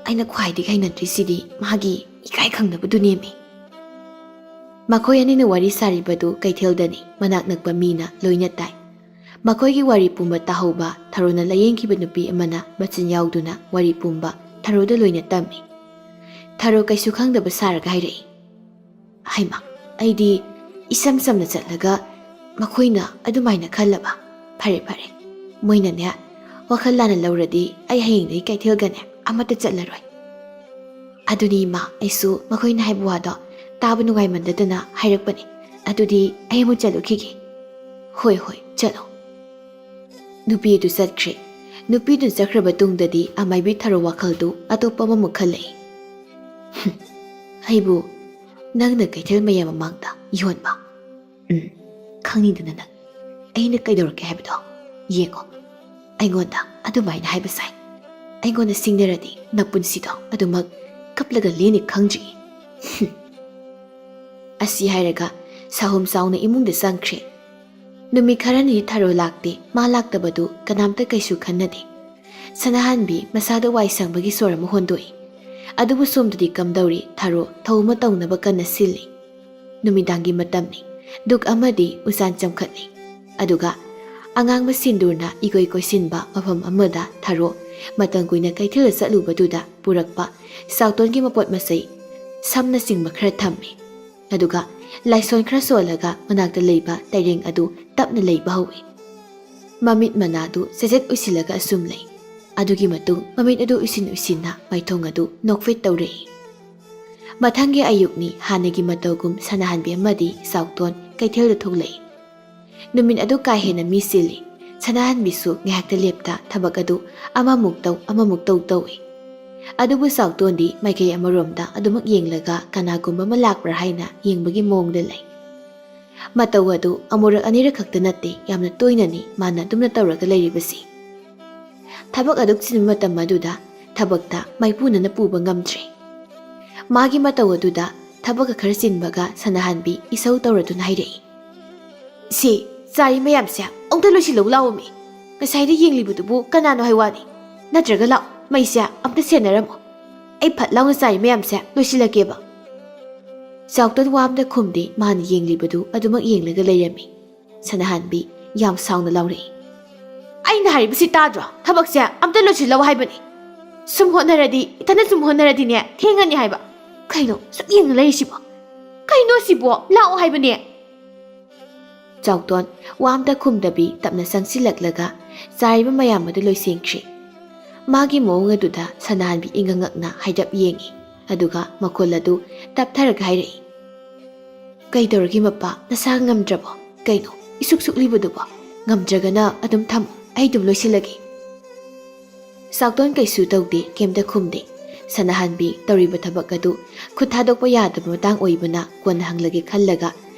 ꯑꯩꯅ ꯈ꯭ꯋꯥꯏꯗꯒꯤ ꯍꯩꯅꯗ꯭ꯔꯤꯁꯤꯗꯤ ꯃꯥꯒꯤ ꯏꯀꯥꯏ ꯈꯪꯗꯕꯗꯨꯅꯦꯃꯤ." ꯃꯈꯣꯏ ꯑꯅꯤꯅ ꯋꯥꯔꯤ ꯁꯥꯔꯤꯕꯗꯨ ꯀꯩꯊꯦꯜꯗꯅꯤ, ꯃꯅꯥꯛ ꯅꯛꯄ ꯃꯤꯅ ꯂꯣꯏꯅ ꯇꯥꯏ꯫ ꯃꯈꯣꯏꯒꯤ ꯋꯥꯔꯤ ꯄꯨꯝꯕ ꯇꯥꯍꯧꯕ ꯊꯥꯔꯣꯅ ꯂꯥꯌꯦꯡꯈꯤꯕ ꯅꯨꯄꯤ ꯑꯃꯅ ꯃꯆꯤꯟ ꯌꯥꯎꯗꯨꯅ ꯋꯥꯔꯤ ꯄꯨꯝꯕ ꯊꯥꯔꯣꯗ ꯂꯣꯏꯅ ꯇꯝꯃꯤ꯫ ꯊꯥꯔꯣ ꯀꯩꯁꯨ ꯈꯪꯗꯕ ꯁꯥꯔꯒ ꯍꯥꯏꯔꯛꯏ꯫ "ꯍꯩꯃꯥ, ꯑꯩꯗꯤ ꯏꯁꯝ ꯁꯝꯅ ꯆꯠꯂꯒ ꯃꯈꯣꯏꯅ ꯑꯗꯨꯃꯥꯏꯅ ꯈꯜꯂꯕ? ꯐꯔꯦ ꯐꯔꯦ, ꯃꯣꯏꯅꯅꯦ ꯋꯥꯈꯜ ꯂꯥꯟꯅ ꯂꯧꯔꯗꯤ ꯑꯩ ꯍꯌꯦꯡꯗꯒꯤ ꯀꯩꯊꯦꯜꯒꯅꯦ ꯑꯃꯠꯇ ꯆꯠꯂꯔꯣꯏ." "ꯑꯗꯨꯅꯤ ꯏꯃꯥ, ꯑꯩꯁꯨ ꯃꯈꯣꯏꯅ ꯍꯥꯏꯕ ꯋꯥꯗꯣ ꯇꯥꯕ ꯅꯨꯡꯉꯥꯏꯃꯟꯗꯗꯅ ꯍꯥꯏꯔꯛꯄꯅꯤ꯫ ꯑꯗꯨꯗꯤ ꯑꯩ ꯑꯃꯨꯛ ꯆꯠꯂꯨꯈꯤꯒꯦ." "ꯍꯣꯏ ꯍꯣꯏ ꯆꯠꯂꯣ." ꯅꯨꯄꯤ ꯑꯗꯨ ꯆꯠꯈ꯭ꯔꯦ꯫ ꯅꯨꯄꯤꯗꯨ ꯆꯠꯈ꯭ꯔꯕ ꯇꯨꯡꯗꯗꯤ ꯑꯃꯥꯏꯕꯤ ꯊꯥꯔꯣ ꯋꯥꯈꯜꯗꯨ ꯑꯇꯣꯞꯄ ꯑꯃꯃꯨꯛ ꯈꯜꯂꯛꯏ꯫ "ꯑꯩꯕꯨ ꯅꯪꯅ ꯀꯩꯊꯦꯜ ꯃꯌꯥꯝ ꯃꯃꯥꯡꯗ ꯌꯣꯟꯕ? ꯈꯪꯅꯤꯗꯅ ꯅꯪ ꯑꯩꯅ ꯀꯩꯗꯧꯔꯛꯀꯦ ꯍꯥꯏꯕꯗꯣ? ꯌꯦꯡꯉꯣ, ꯑꯩꯉꯣꯟꯗ ꯑꯗꯨꯃꯥꯏꯅ ꯍꯥꯏꯕ ꯁꯥꯏ꯫ ꯑꯩꯉꯣꯟꯗ ꯁꯤꯡꯅꯔꯗꯤ ꯅꯄꯨꯟꯁꯤꯗꯣ ꯑꯗꯨꯃꯛ ꯀꯞꯂꯒ ꯂꯦꯟꯅꯤ ꯈꯪꯗ꯭ꯔꯤ." ꯑꯁꯤ ꯍꯥꯏꯔꯒ ꯁꯥꯍꯨꯝ ꯆꯥꯎꯅ ꯏꯃꯨꯡꯗ ꯆꯪꯈ꯭ꯔꯦ꯫ ꯅꯨꯃꯤꯠ ꯈꯔꯅꯤ ꯊꯥꯔꯣ ꯂꯥꯛꯇꯦ꯫ ꯃꯥ ꯂꯥꯛꯇꯕꯗꯨ ꯀꯅꯥꯝꯇ ꯀꯩꯁꯨ ꯈꯟꯅꯗꯦ꯫ ꯁꯅꯥꯍꯟꯕꯤ ꯃꯁꯥꯗ ꯋꯥꯏ ꯁꯪꯕꯒꯤ ꯁꯣꯔ ꯑꯃ ꯍꯣꯟꯗꯣꯛꯏ꯫ ꯑꯗꯨꯕꯨ ꯁꯣꯝꯗꯗꯤ ꯀꯝꯗꯧꯔꯤ, ꯊꯥꯔꯣ ꯊꯧ ꯑꯃ ꯇꯧꯅꯕ ꯀꯟꯅ ꯁꯤꯜꯂꯤ꯫ ꯅꯨꯃꯤꯗꯥꯡꯒꯤ ꯃꯇꯝꯅꯤ꯫ ꯗꯨꯛ ꯑꯃꯗꯤ ꯎꯆꯥꯟ ꯆꯝꯈꯠꯂꯤ꯫ ꯑꯗꯨꯒ ꯑꯉꯥꯡꯕ ꯁꯤꯟꯗꯨꯔꯅ ꯏꯀꯣꯏ ꯀꯣꯏꯁꯤꯟꯕ ꯃꯐꯝ ꯑꯃꯗ ꯊꯥꯔꯣ ꯃꯇꯝ ꯀꯨꯏꯅ ꯀꯩꯊꯦꯜꯗ ꯆꯠꯂꯨꯕꯗꯨꯗ ꯄꯨꯔꯛꯄ ꯆꯥꯎꯇꯣꯟꯒꯤ ꯃꯄꯣꯠ ꯃꯆꯩ ꯁꯝꯅꯆꯤꯡꯕ ꯈꯔ ꯊꯝꯃꯤ꯫ ꯑꯗꯨꯒ ꯂꯥꯏꯁꯣꯟ ꯈꯔ ꯁꯣꯜꯂꯒ ꯃꯅꯥꯛꯇ ꯂꯩꯕ ꯇꯩꯔꯦꯡ ꯑꯗꯨ ꯇꯞꯅ ꯂꯩꯕ ꯍꯧꯏ꯫ ꯃꯃꯤꯠ ꯃꯅꯥꯗꯨ ꯆꯦꯆꯦꯠ ꯎꯏꯁꯤꯜꯂꯒ ꯑꯁꯨꯝ ꯂꯩ꯫ ꯑꯗꯨꯒꯤ ꯃꯇꯨꯡ ꯃꯃꯤꯠ ꯑꯗꯨ ꯎꯏꯁꯤꯟꯅ ꯃꯥꯏꯊꯣꯡ ꯑꯗꯨ ꯅꯣꯛꯐꯦꯠ ꯇꯧꯔꯛꯏ꯫ ꯃꯊꯪꯒꯤ ꯑꯌꯨꯛꯅꯤ꯫ ꯍꯥꯟꯅꯒꯤ ꯃꯇꯧꯒꯨꯝ ꯁꯅꯥꯍꯟꯕꯤ ꯑꯃꯗꯤ ꯆꯥꯎꯇꯣꯟ ꯀꯩꯊꯦꯜꯗ ꯊꯣꯛꯂꯛꯏ꯫ ꯅꯨꯃꯤꯠ ꯑꯗꯨ ꯀꯥ ꯍꯦꯟꯅ ꯃꯤ ꯆꯤꯜꯂꯤ꯫ ꯁꯅꯥꯍꯟꯕꯤꯁꯨ ꯉꯥꯏꯍꯥꯛꯇ ꯂꯦꯞꯇ ꯊꯕꯛ ꯑꯗꯨ ꯑꯃꯃꯨꯛ ꯇꯧ ꯑꯃꯃꯨꯛ ꯇꯧꯏ꯫ ꯑꯗꯨꯕꯨ ꯆꯥꯎꯇꯣꯟꯗꯤ ꯃꯥꯏꯀꯩ ꯑꯃꯔꯣꯝꯗ ꯑꯗꯨꯃꯛ ꯌꯦꯡꯂꯒ ꯀꯅꯥꯒꯨꯝꯕ ꯑꯃ ꯂꯥꯛꯄ꯭ꯔꯥ ꯍꯥꯏꯅ ꯌꯦꯡꯕꯒꯤ ꯃꯑꯣꯡꯗ ꯂꯩ꯫ ꯃꯇꯧ ꯑꯗꯨ ꯑꯃꯨꯔꯛ ꯑꯅꯤꯔꯛ ꯈꯛꯇ ꯅꯠꯇꯦ, ꯌꯥꯝꯅ ꯇꯣꯏꯅꯅꯤ ꯃꯥꯅ ꯑꯗꯨꯝꯅ ꯇꯧꯔꯒ ꯂꯩꯔꯤꯕꯁꯤ꯫ ꯊꯕꯛ ꯑꯗꯨꯛ ꯆꯤꯟꯕ ꯃꯇꯝ ꯑꯗꯨꯗ ꯊꯕꯛꯇ ꯃꯥꯏꯄꯨꯅꯅ ꯄꯨꯕ ꯉꯝꯗ꯭ꯔꯦ꯫ ꯃꯥꯒꯤ ꯃꯇꯧ ꯑꯗꯨꯗ ꯊꯕꯛꯀ ꯈꯔ ꯆꯤꯟꯕꯒ ꯁꯅꯥꯍꯟꯕꯤ ꯏꯁꯧ ꯇꯧꯔꯗꯨꯅ ꯍꯥꯏꯔꯛꯏ꯫ "ꯁꯤ ꯆꯥꯔꯤ ꯃꯌꯥꯝꯁꯦ ꯑꯃꯨꯛꯇ ꯂꯣꯏꯁꯤꯜꯂꯧ ꯂꯥꯛꯑꯣ ꯃꯤ! ꯉꯁꯥꯏꯗ ꯌꯦꯡꯂꯤꯕꯗꯨꯕꯨ ꯀꯅꯥꯅꯣ ꯍꯥꯏ ꯋꯥꯅꯤ? ꯅꯠꯇ꯭ꯔꯒ ꯂꯥꯛꯑꯣ ꯃꯩꯁꯦ ꯑꯝꯇ ꯁꯦꯟꯅꯔꯝꯃꯣ, ꯑꯩ ꯐꯠ ꯂꯥꯎꯅ ꯆꯥꯔꯤ ꯃꯌꯥꯝꯁꯦ ꯂꯣꯏꯁꯤꯜꯂꯛꯀꯦꯕ." ꯆꯥꯎꯇꯣꯟ ꯋꯥꯝꯗ ꯈꯨꯝꯗꯦ ꯃꯥꯅ ꯌꯦꯡꯂꯤꯕꯗꯨ ꯑꯗꯨꯃꯛ ꯌꯦꯡꯂꯒ ꯂꯩꯔꯝꯃꯤ꯫ ꯁꯅꯥꯍꯟꯕꯤ ꯌꯥꯝ ꯁꯥꯎꯅ ꯂꯥꯎꯔꯛꯏ꯫ ꯑꯩꯅ ꯍꯥꯏꯔꯤꯕꯁꯤ ꯇꯥꯗ꯭ꯔꯣ? ꯊꯕꯛꯁꯦ ꯑꯝꯇ ꯂꯣꯏꯁꯤꯜꯂꯧ ꯍꯥꯏꯕꯅꯤ꯫ ꯁꯨꯝ ꯍꯣꯠꯅꯔꯗꯤ ꯏꯊꯟꯇ ꯁꯨꯝ ꯍꯣꯠꯅꯔꯗꯤꯅꯦ ꯊꯦꯡꯉꯅꯤ ꯍꯥꯏꯕ꯫ ꯀꯩꯅꯣ ꯁꯨꯝ ꯌꯦꯡꯅ ꯂꯩꯔꯤꯁꯤꯕꯣ? ꯀꯩꯅꯣ ꯁꯤꯕꯣ? ꯂꯥꯛꯑꯣ ꯍꯥꯏꯕꯅꯦ꯫ ꯆꯥꯎꯇꯣꯟ ꯋꯥꯝꯇ ꯈꯨꯝꯗꯕꯤ ꯇꯞꯅ ꯆꯪꯁꯤꯜꯂꯛꯂꯒ ꯆꯥꯔꯤꯕ ꯃꯌꯥꯝ ꯑꯗꯨ ꯂꯣꯏꯁꯤꯟꯈ꯭ꯔꯦ꯫ ꯃꯥꯒꯤ ꯃꯑꯣꯡ ꯑꯗꯨꯗ ꯁꯅꯥꯍꯟꯕꯤ ꯏꯉꯛꯉꯛꯅ ꯍꯥꯏꯔꯞ ꯌꯦꯡꯉꯤ꯫ ꯑꯗꯨꯒ ꯃꯈꯣꯜ ꯑꯗꯨ ꯇꯞꯊꯔꯒ ꯍꯥꯏꯔꯛꯏ꯫ ꯀꯩꯗꯧꯔꯒꯦ ꯃꯄꯥ? ꯅꯁꯥ ꯉꯝꯗ꯭ꯔꯕꯣ? ꯀꯩꯅꯣ ꯏꯁꯨꯛ ꯁꯨꯛꯂꯤꯕꯗꯨꯕꯣ? ꯉꯝꯗ꯭ꯔꯒꯅ ꯑꯗꯨꯝ ꯊꯝꯃꯣ, ꯑꯩ ꯑꯗꯨꯝ ꯂꯣꯏꯁꯤꯜꯂꯒꯦ꯫ ꯆꯥꯎꯇꯣꯟ ꯀꯩꯁꯨ ꯇꯧꯗꯦ, ꯀꯩꯝꯇ ꯈꯨꯝꯗꯦ꯫ ꯁꯅꯥꯍꯟꯕꯤ ꯇꯧꯔꯤꯕ ꯊꯕꯛ ꯑꯗꯨ ꯈꯨꯠ ꯊꯥꯗꯣꯛꯄ ꯌꯥꯗꯕ ꯃꯇꯥꯡ ꯑꯣꯏꯕꯅ ꯀꯣꯟꯅ ꯍꯪꯂꯒꯦ ꯈꯜꯂꯒ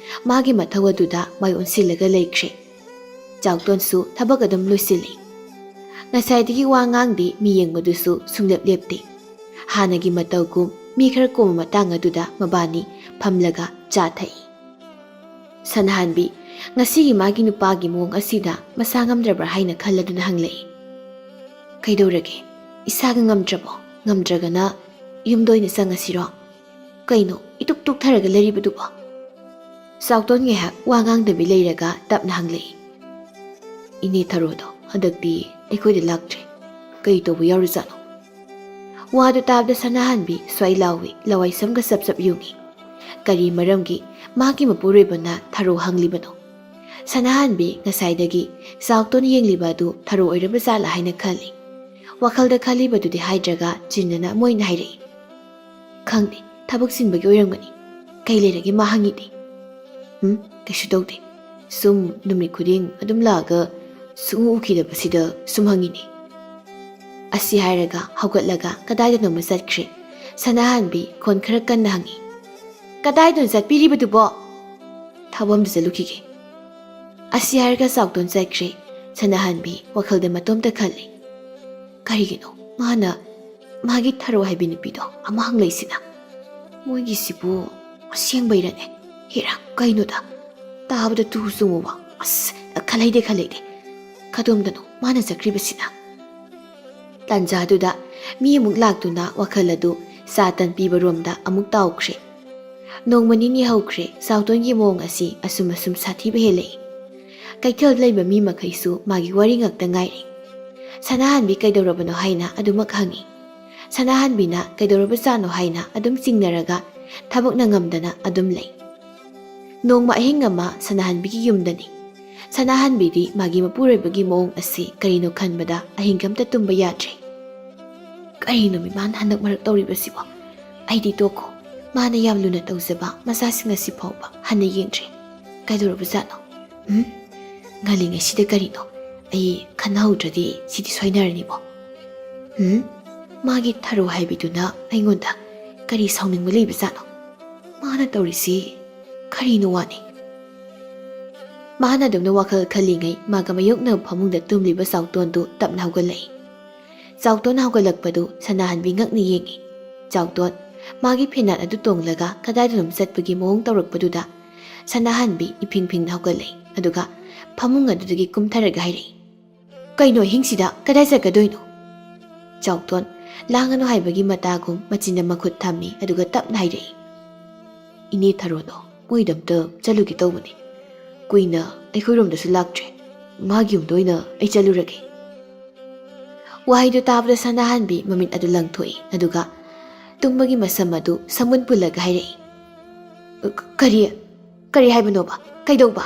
ꯃꯥꯒꯤ ꯃꯊꯧ ꯑꯗꯨꯗ ꯃꯥꯏ ꯑꯣꯟꯁꯤꯜꯂꯒ ꯂꯩꯈ꯭ꯔꯦ꯫ ꯆꯥꯎꯇꯣꯟꯁꯨ ꯊꯕꯛ ꯑꯗꯨꯝ ꯂꯣꯏꯁꯤꯜꯂꯤ꯫ ꯉꯁꯥꯏꯗꯒꯤ ꯋꯥ ꯉꯥꯡꯗꯦ ꯃꯤ ꯌꯦꯡꯕꯗꯨꯁꯨ ꯁꯨꯡꯂꯦꯞ ꯂꯦꯞꯇꯦ꯫ ꯍꯥꯟꯅꯒꯤ ꯃꯇꯧꯒꯨꯝ ꯃꯤ ꯈꯔ ꯀꯣꯝꯕ ꯃꯇꯥꯡ ꯑꯗꯨꯗ ꯃꯕꯥꯅꯤ ꯐꯝꯂꯒ ꯆꯥ ꯊꯛꯏ꯫ ꯁꯅꯥꯍꯟꯕꯤ ꯉꯁꯤꯒꯤ ꯃꯥꯒꯤ ꯅꯨꯄꯥꯒꯤ ꯃꯑꯣꯡ ꯑꯁꯤꯗ ꯃꯁꯥ ꯉꯝꯗ꯭ꯔꯕ꯭ꯔꯥ ꯍꯥꯏꯅ ꯈꯜꯂꯗꯨꯅ ꯍꯪꯂꯛꯏ꯫ ꯀꯩꯗꯧꯔꯒꯦ? ꯏꯁꯥꯒ ꯉꯝꯗ꯭ꯔꯕꯣ? ꯉꯝꯗ꯭ꯔꯒꯅ ꯌꯨꯝꯗ ꯑꯣꯏꯅ ꯆꯪꯉꯁꯤꯔꯣ? ꯀꯩꯅꯣ ꯏꯇꯨꯛ ꯇꯨꯛꯊꯔꯒ ꯂꯩꯔꯤꯕꯗꯨꯕꯣ? ꯆꯥꯎꯇꯣꯟ ꯉꯥꯏꯍꯥꯛ ꯋꯥ ꯉꯥꯡꯗꯕꯤ ꯂꯩꯔꯒ ꯇꯞꯅ ꯍꯪꯂꯛꯏ꯫ ꯏꯅꯦ ꯊꯔꯣꯗꯣ ꯍꯟꯗꯛꯇꯤ ꯑꯩꯈꯣꯏꯗ ꯂꯥꯛꯇ꯭ꯔꯦ, ꯀꯩ ꯇꯧꯕ ꯌꯥꯎꯔꯖꯥꯠꯅꯣ? ꯋꯥꯗꯨ ꯇꯥꯕꯗ ꯁꯅꯥꯍꯟꯕꯤ ꯁ꯭ꯋꯥꯏ ꯂꯥꯎꯏ, ꯂꯋꯥꯏꯁꯝꯒ ꯆꯞ ꯆꯞ ꯌꯨꯡꯏ꯫ ꯀꯔꯤ ꯃꯔꯝꯒꯤ ꯃꯥꯒꯤ ꯃꯄꯨꯔꯣꯏꯕꯅ ꯊꯔꯣ ꯍꯪꯂꯤꯕꯅꯣ? ꯁꯅꯥꯍꯟꯕꯤ ꯉꯁꯥꯏꯗꯒꯤ ꯆꯥꯎꯇꯣꯟ ꯌꯦꯡꯂꯤꯕ ꯑꯗꯨ ꯊꯔꯣ ꯑꯣꯏꯔꯕ ꯖꯥꯠꯂꯥ ꯍꯥꯏꯅ ꯈꯜꯂꯤ꯫ ꯋꯥꯈꯜꯗ ꯈꯜꯂꯤꯕꯗꯨꯗꯤ ꯍꯥꯏꯗ꯭ꯔꯒ ꯆꯤꯟꯅꯅ ꯃꯣꯏꯅ ꯍꯥꯏꯔꯛꯏ꯫ ꯈꯪꯗꯦ, ꯊꯕꯛ ꯆꯤꯟꯕꯒꯤ ꯑꯣꯏꯔꯝꯒꯅꯤ꯫ ꯀꯩ ꯂꯩꯔꯒꯦ ꯃꯥ ꯍꯪꯉꯤꯗꯤ? ꯀꯩꯁꯨ ꯇꯧꯗꯦ, ꯁꯨꯝ ꯅꯨꯃꯤꯠ ꯈꯨꯗꯤꯡ ꯑꯗꯨꯝ ꯂꯥꯛꯑꯒ ꯁꯨꯡꯎ ꯎꯈꯤꯗꯕꯁꯤꯗ ꯁꯨꯝ ꯍꯪꯉꯤꯅꯤ꯫ ꯑꯁꯤ ꯍꯥꯏꯔꯒ ꯍꯧꯒꯠꯂꯒ ꯀꯗꯥꯏꯗꯅꯣꯃ ꯆꯠꯈ꯭ꯔꯦ꯫ ꯁꯅꯥꯍꯟꯕꯤ ꯈꯣꯟ ꯈꯔ ꯀꯟꯅ ꯍꯪꯉꯤ꯫ ꯀꯗꯥꯏꯗꯅꯣ ꯆꯠꯄꯤꯔꯤꯕꯗꯨꯕꯣ? ꯊꯕꯛ ꯑꯃꯗ ꯆꯠꯂꯨꯈꯤꯒꯦ꯫ ꯑꯁꯤ ꯍꯥꯏꯔꯒ ꯆꯥꯎꯇꯣꯟ ꯆꯠꯈ꯭ꯔꯦ꯫ ꯁꯅꯥꯍꯟꯕꯤ ꯋꯥꯈꯜꯗ ꯃꯇꯣꯝꯇ ꯈꯜꯂꯤ꯫ ꯀꯔꯤꯒꯤꯅꯣ ꯃꯥꯅ ꯃꯥꯒꯤ ꯊꯔꯣ ꯍꯥꯏꯕꯤ ꯅꯨꯄꯤꯗꯣ ꯑꯃ ꯍꯪꯂꯛꯏꯁꯤꯅ? ꯃꯣꯏꯒꯤꯁꯤꯕꯨ ꯑꯁꯦꯡꯕꯩꯔꯅꯦ? ꯍꯦꯔꯥ ꯀꯩꯅꯣꯗ ꯇꯥꯕꯗ ꯇꯨ ꯆꯨꯡꯉꯨꯕ꯫ ꯈꯜꯂꯩꯗꯦ ꯀꯗꯣꯝꯗꯅꯣ ꯃꯥꯅ ꯆꯠꯈ꯭ꯔꯤꯕꯁꯤꯅ? ꯇꯥꯟꯖꯥꯗꯨꯗ ꯃꯤ ꯑꯃꯨꯛ ꯂꯥꯛꯇꯨꯅ ꯋꯥꯈꯜ ꯑꯗꯨ ꯆꯥ ꯇꯟ ꯄꯤꯕꯔꯣꯝꯗ ꯑꯃꯨꯛ ꯇꯥꯎꯈ꯭ꯔꯦ꯫ ꯅꯣꯡꯃ ꯅꯤꯅꯤ ꯍꯧꯈ꯭ꯔꯦ ꯆꯥꯎꯇꯣꯟꯒꯤ ꯃꯑꯣꯡ ꯑꯁꯤ ꯑꯁꯨꯝ ꯁꯥꯊꯤꯕ ꯍꯦꯜꯂꯛꯏ꯫ ꯀꯩꯊꯦꯜꯗ ꯂꯩꯕ ꯃꯤ ꯃꯈꯩꯁꯨ ꯃꯥꯒꯤ ꯋꯥꯔꯤ ꯉꯥꯛꯇ ꯉꯥꯏꯔꯤ꯫ ꯁꯅꯥꯍꯟꯕꯤ ꯀꯩꯗꯧꯔꯕꯅꯣ ꯍꯥꯏꯅ ꯑꯗꯨꯃꯛ ꯍꯪꯉꯤ꯫ ꯁꯅꯥꯍꯟꯕꯤꯅ ꯀꯩꯗꯧꯔꯕꯖꯥꯠꯅꯣ ꯍꯥꯏꯅ ꯑꯗꯨꯝ ꯆꯤꯡꯅꯔꯒ ꯊꯕꯛꯅ ꯉꯝꯗꯅ ꯑꯗꯨꯝ ꯂꯩ꯫ ꯅꯣꯡꯃ ꯑꯍꯤꯡ ꯑꯃ ꯁꯅꯥꯍꯟꯕꯤꯒꯤ ꯌꯨꯝꯗꯅꯤ꯫ ꯁꯅꯥꯍꯟꯕꯤꯗꯤ ꯃꯥꯒꯤ ꯃꯄꯨꯔꯣꯏꯕꯒꯤ ꯃꯑꯣꯡ ꯑꯁꯤ ꯀꯔꯤꯅꯣ ꯈꯟꯕꯗ ꯑꯍꯤꯡ ꯑꯝꯇ ꯇꯨꯝꯕ ꯌꯥꯗ꯭ꯔꯦ꯫ ꯀꯔꯤꯅꯣ ꯃꯥꯅ ꯍꯟꯗꯛ ꯃꯔꯛ ꯇꯧꯔꯤꯕꯁꯤꯕꯣ? ꯑꯩꯗꯤ ꯇꯣꯛꯈꯣ, ꯃꯥꯅ ꯌꯥꯝ ꯂꯨꯅ ꯇꯧꯖꯕ ꯃꯆꯥꯁꯤꯡ ꯑꯁꯤ ꯐꯥꯎꯕ ꯍꯟꯅ ꯌꯦꯡꯗ꯭ꯔꯦ꯫ ꯀꯩꯗꯧꯔꯕꯖꯥꯠꯅꯣ? ꯉꯜꯂꯤꯉꯩꯁꯤꯗ ꯀꯔꯤꯅꯣ? ꯑꯩ ꯈꯟꯅꯍꯧꯗ꯭ꯔꯗꯤ ꯁꯤꯗꯤ ꯁꯣꯏꯅꯔꯅꯤꯕꯣ꯫ ꯃꯥꯒꯤ ꯊꯔꯣ ꯍꯥꯏꯕꯤꯗꯨꯅ ꯑꯩꯉꯣꯟꯗ ꯀꯔꯤ ꯁꯥꯎꯅꯤꯡꯕ ꯂꯩꯕꯖꯥꯠꯅꯣ? ꯃꯥꯅ ꯇꯧꯔꯤꯁꯤ ꯀꯔꯤꯅꯣ ꯋꯥꯅꯤ? ꯃꯥꯅ ꯑꯗꯨꯝꯅ ꯋꯥꯈꯜ ꯈꯜꯂꯤꯉꯩ ꯃꯥꯒ ꯃꯥꯌꯣꯛꯅꯕ ꯐꯃꯨꯡꯗ ꯇꯨꯝꯂꯤꯕ ꯆꯥꯎꯇꯣꯟꯗꯨ ꯇꯞꯅ ꯍꯧꯒꯠꯂꯛꯏ꯫ ꯆꯥꯎꯇꯣꯟ ꯍꯧꯒꯠꯂꯛꯄꯗꯨ ꯁꯅꯥꯍꯟꯕꯤ ꯉꯛꯅ ꯌꯦꯡꯉꯤ꯫ ꯆꯥꯎꯇꯣꯟ ꯃꯥꯒꯤ ꯐꯤꯅꯥꯠ ꯑꯗꯨ ꯇꯣꯡꯂꯒ ꯀꯗꯥꯏꯗꯅꯣꯝ ꯆꯠꯄꯒꯤ ꯃꯑꯣꯡ ꯇꯧꯔꯛꯄꯗꯨꯗ ꯁꯅꯥꯍꯟꯕꯤ ꯏꯐꯤꯡ ꯐꯤꯡꯅ ꯍꯧꯒꯠꯂꯛꯏ꯫ ꯑꯗꯨꯒ ꯐꯃꯨꯡ ꯑꯗꯨꯗꯒꯤ ꯀꯨꯝꯊꯔꯒ ꯍꯥꯏꯔꯛꯏ꯫ ꯀꯩꯅꯣ ꯑꯍꯤꯡꯁꯤꯗ ꯀꯗꯥꯏ ꯆꯠꯀꯗꯣꯏꯅꯣ? ꯆꯥꯎꯇꯣꯟ ꯂꯥꯡꯒꯅꯨ ꯍꯥꯏꯕꯒꯤ ꯃꯇꯥꯒꯨꯝ ꯃꯆꯤꯟꯗ ꯃꯈꯨꯠ ꯊꯝꯃꯤ꯫ ꯑꯗꯨꯒ ꯇꯞꯅ ꯍꯥꯏꯔꯛꯏ꯫ ꯏꯅꯦ ꯊꯔꯣꯗꯣ ꯃꯣꯏꯗ ꯑꯝꯇ ꯆꯠꯂꯨꯒꯦ ꯇꯧꯕꯅꯤ꯫ ꯀꯨꯏꯅ ꯑꯩꯈꯣꯏꯔꯣꯝꯗꯁꯨ ꯂꯥꯛꯇ꯭ꯔꯦ, ꯃꯥꯒꯤ ꯌꯨꯝꯗ ꯑꯣꯏꯅ ꯑꯩ ꯆꯠꯂꯨꯔꯒꯦ꯫ ꯋꯥꯍꯩꯗꯨ ꯇꯥꯕꯗ ꯁꯅꯥꯍꯟꯕꯤ ꯃꯃꯤꯠ ꯑꯗꯨ ꯂꯪꯊꯣꯛꯏ꯫ ꯑꯗꯨꯒ ꯇꯨꯝꯕꯒꯤ ꯃꯁꯝ ꯑꯗꯨ ꯁꯪꯕꯨꯟ ꯄꯨꯜꯂꯒ ꯍꯥꯏꯔꯛꯏ꯫ ꯀꯔꯤ ꯍꯥꯏꯕꯅꯣꯕ? ꯀꯩꯗꯧꯕ?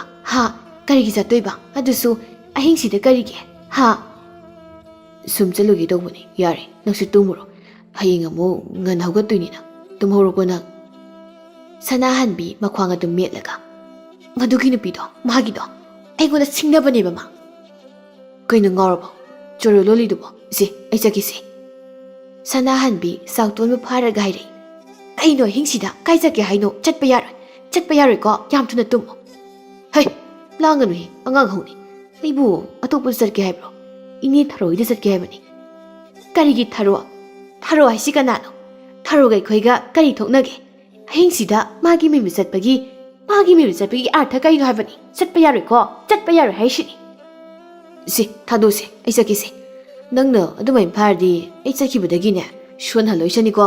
ꯀꯔꯤꯒꯤ ꯆꯠꯇꯣꯏꯕ? ꯑꯗꯨꯁꯨ ꯑꯍꯤꯡꯁꯤꯗ ꯀꯔꯤꯒꯤ? ꯁꯨꯝ ꯆꯠꯂꯨꯒꯦ ꯇꯧꯕꯅꯤ꯫ ꯌꯥꯔꯦ, ꯅꯪꯁꯨ ꯇꯨꯝꯃꯨꯔꯣ, ꯍꯌꯦꯡ ꯑꯃꯨꯛ ꯉꯟꯅ ꯍꯧꯒꯠꯇꯣꯏꯅꯤꯅ ꯇꯨꯝꯍꯧꯔꯣꯀꯣ ꯅꯪ꯫ ꯁꯅꯥꯍꯟꯕꯤ ꯃꯈ꯭ꯋꯥꯡ ꯑꯗꯨ ꯃꯦꯠꯂꯒ, ꯃꯗꯨꯒꯤ ꯅꯨꯄꯤꯗꯣ ꯃꯥꯒꯤꯗꯣ ꯑꯩꯉꯣꯟꯗ ꯁꯤꯡꯅꯕꯅꯦꯕ ꯃꯥ꯫ ꯀꯩꯅꯣ ꯉꯥꯎꯔꯕꯣ? ꯆꯣꯔꯣ ꯂꯣꯜꯂꯤꯗꯨꯕꯣ? ꯏꯆꯦ ꯑꯩ ꯆꯠꯈꯤꯁꯦ꯫ ꯁꯅꯥꯍꯟꯕꯤ ꯆꯥꯎꯇꯣꯟꯕꯨ ꯐꯥꯔꯒ ꯍꯥꯏꯔꯛꯏ꯫ ꯀꯩꯅꯣ ꯑꯍꯤꯡꯁꯤꯗ ꯀꯥꯏ ꯆꯠꯀꯦ ꯍꯥꯏꯅꯣ? ꯆꯠꯄ ꯌꯥꯔꯣꯏꯀꯣ, ꯌꯥꯝ ꯊꯨꯅ ꯇꯨꯝꯃꯣ꯫ ꯍꯩ, ꯂꯥꯡꯒꯅꯨꯍꯦ ꯑꯉꯥꯡ ꯍꯧꯅꯤ꯫ ꯑꯩꯕꯨ ꯑꯇꯣꯞꯄꯗ ꯆꯠꯀꯦ ꯍꯥꯏꯕ꯭ꯔꯣ? ꯏꯅꯦ ꯊꯔꯣꯏꯗ ꯆꯠꯀꯦ ꯍꯥꯏꯕꯅꯤ꯫ ꯀꯔꯤꯒꯤ ꯊꯔꯣ? ꯊꯔꯣ ꯍꯥꯏꯁꯤ ꯀꯅꯥꯅꯣ? ꯊꯔꯣꯒ ꯑꯩꯈꯣꯏꯒ ꯀꯔꯤ ꯊꯣꯛꯅꯒꯦ? ꯑꯍꯤꯡꯁꯤꯗ ꯃꯥꯒꯤ ꯃꯌꯨꯝꯗ ꯆꯠꯄꯒꯤ ꯑꯥꯔꯊ ꯀꯩꯅꯣ ꯍꯥꯏꯕꯅꯤ꯫ ꯆꯠꯄ ꯌꯥꯔꯣꯏꯀꯣ, ꯆꯠꯄ ꯌꯥꯔꯣꯏ ꯍꯥꯏꯁꯤꯅꯤ꯫ ꯁꯤ ꯊꯥꯗꯣꯛꯁꯦ, ꯑꯩ ꯆꯠꯈꯤꯁꯦ꯫ ꯅꯪꯅ ꯑꯗꯨꯃꯥꯏꯅ ꯐꯥꯔꯗꯤ ꯑꯩ ꯆꯠꯈꯤꯕꯗꯒꯤꯅꯦ ꯁꯣꯟꯍꯜꯂꯣꯏꯁꯅꯤꯀꯣ꯫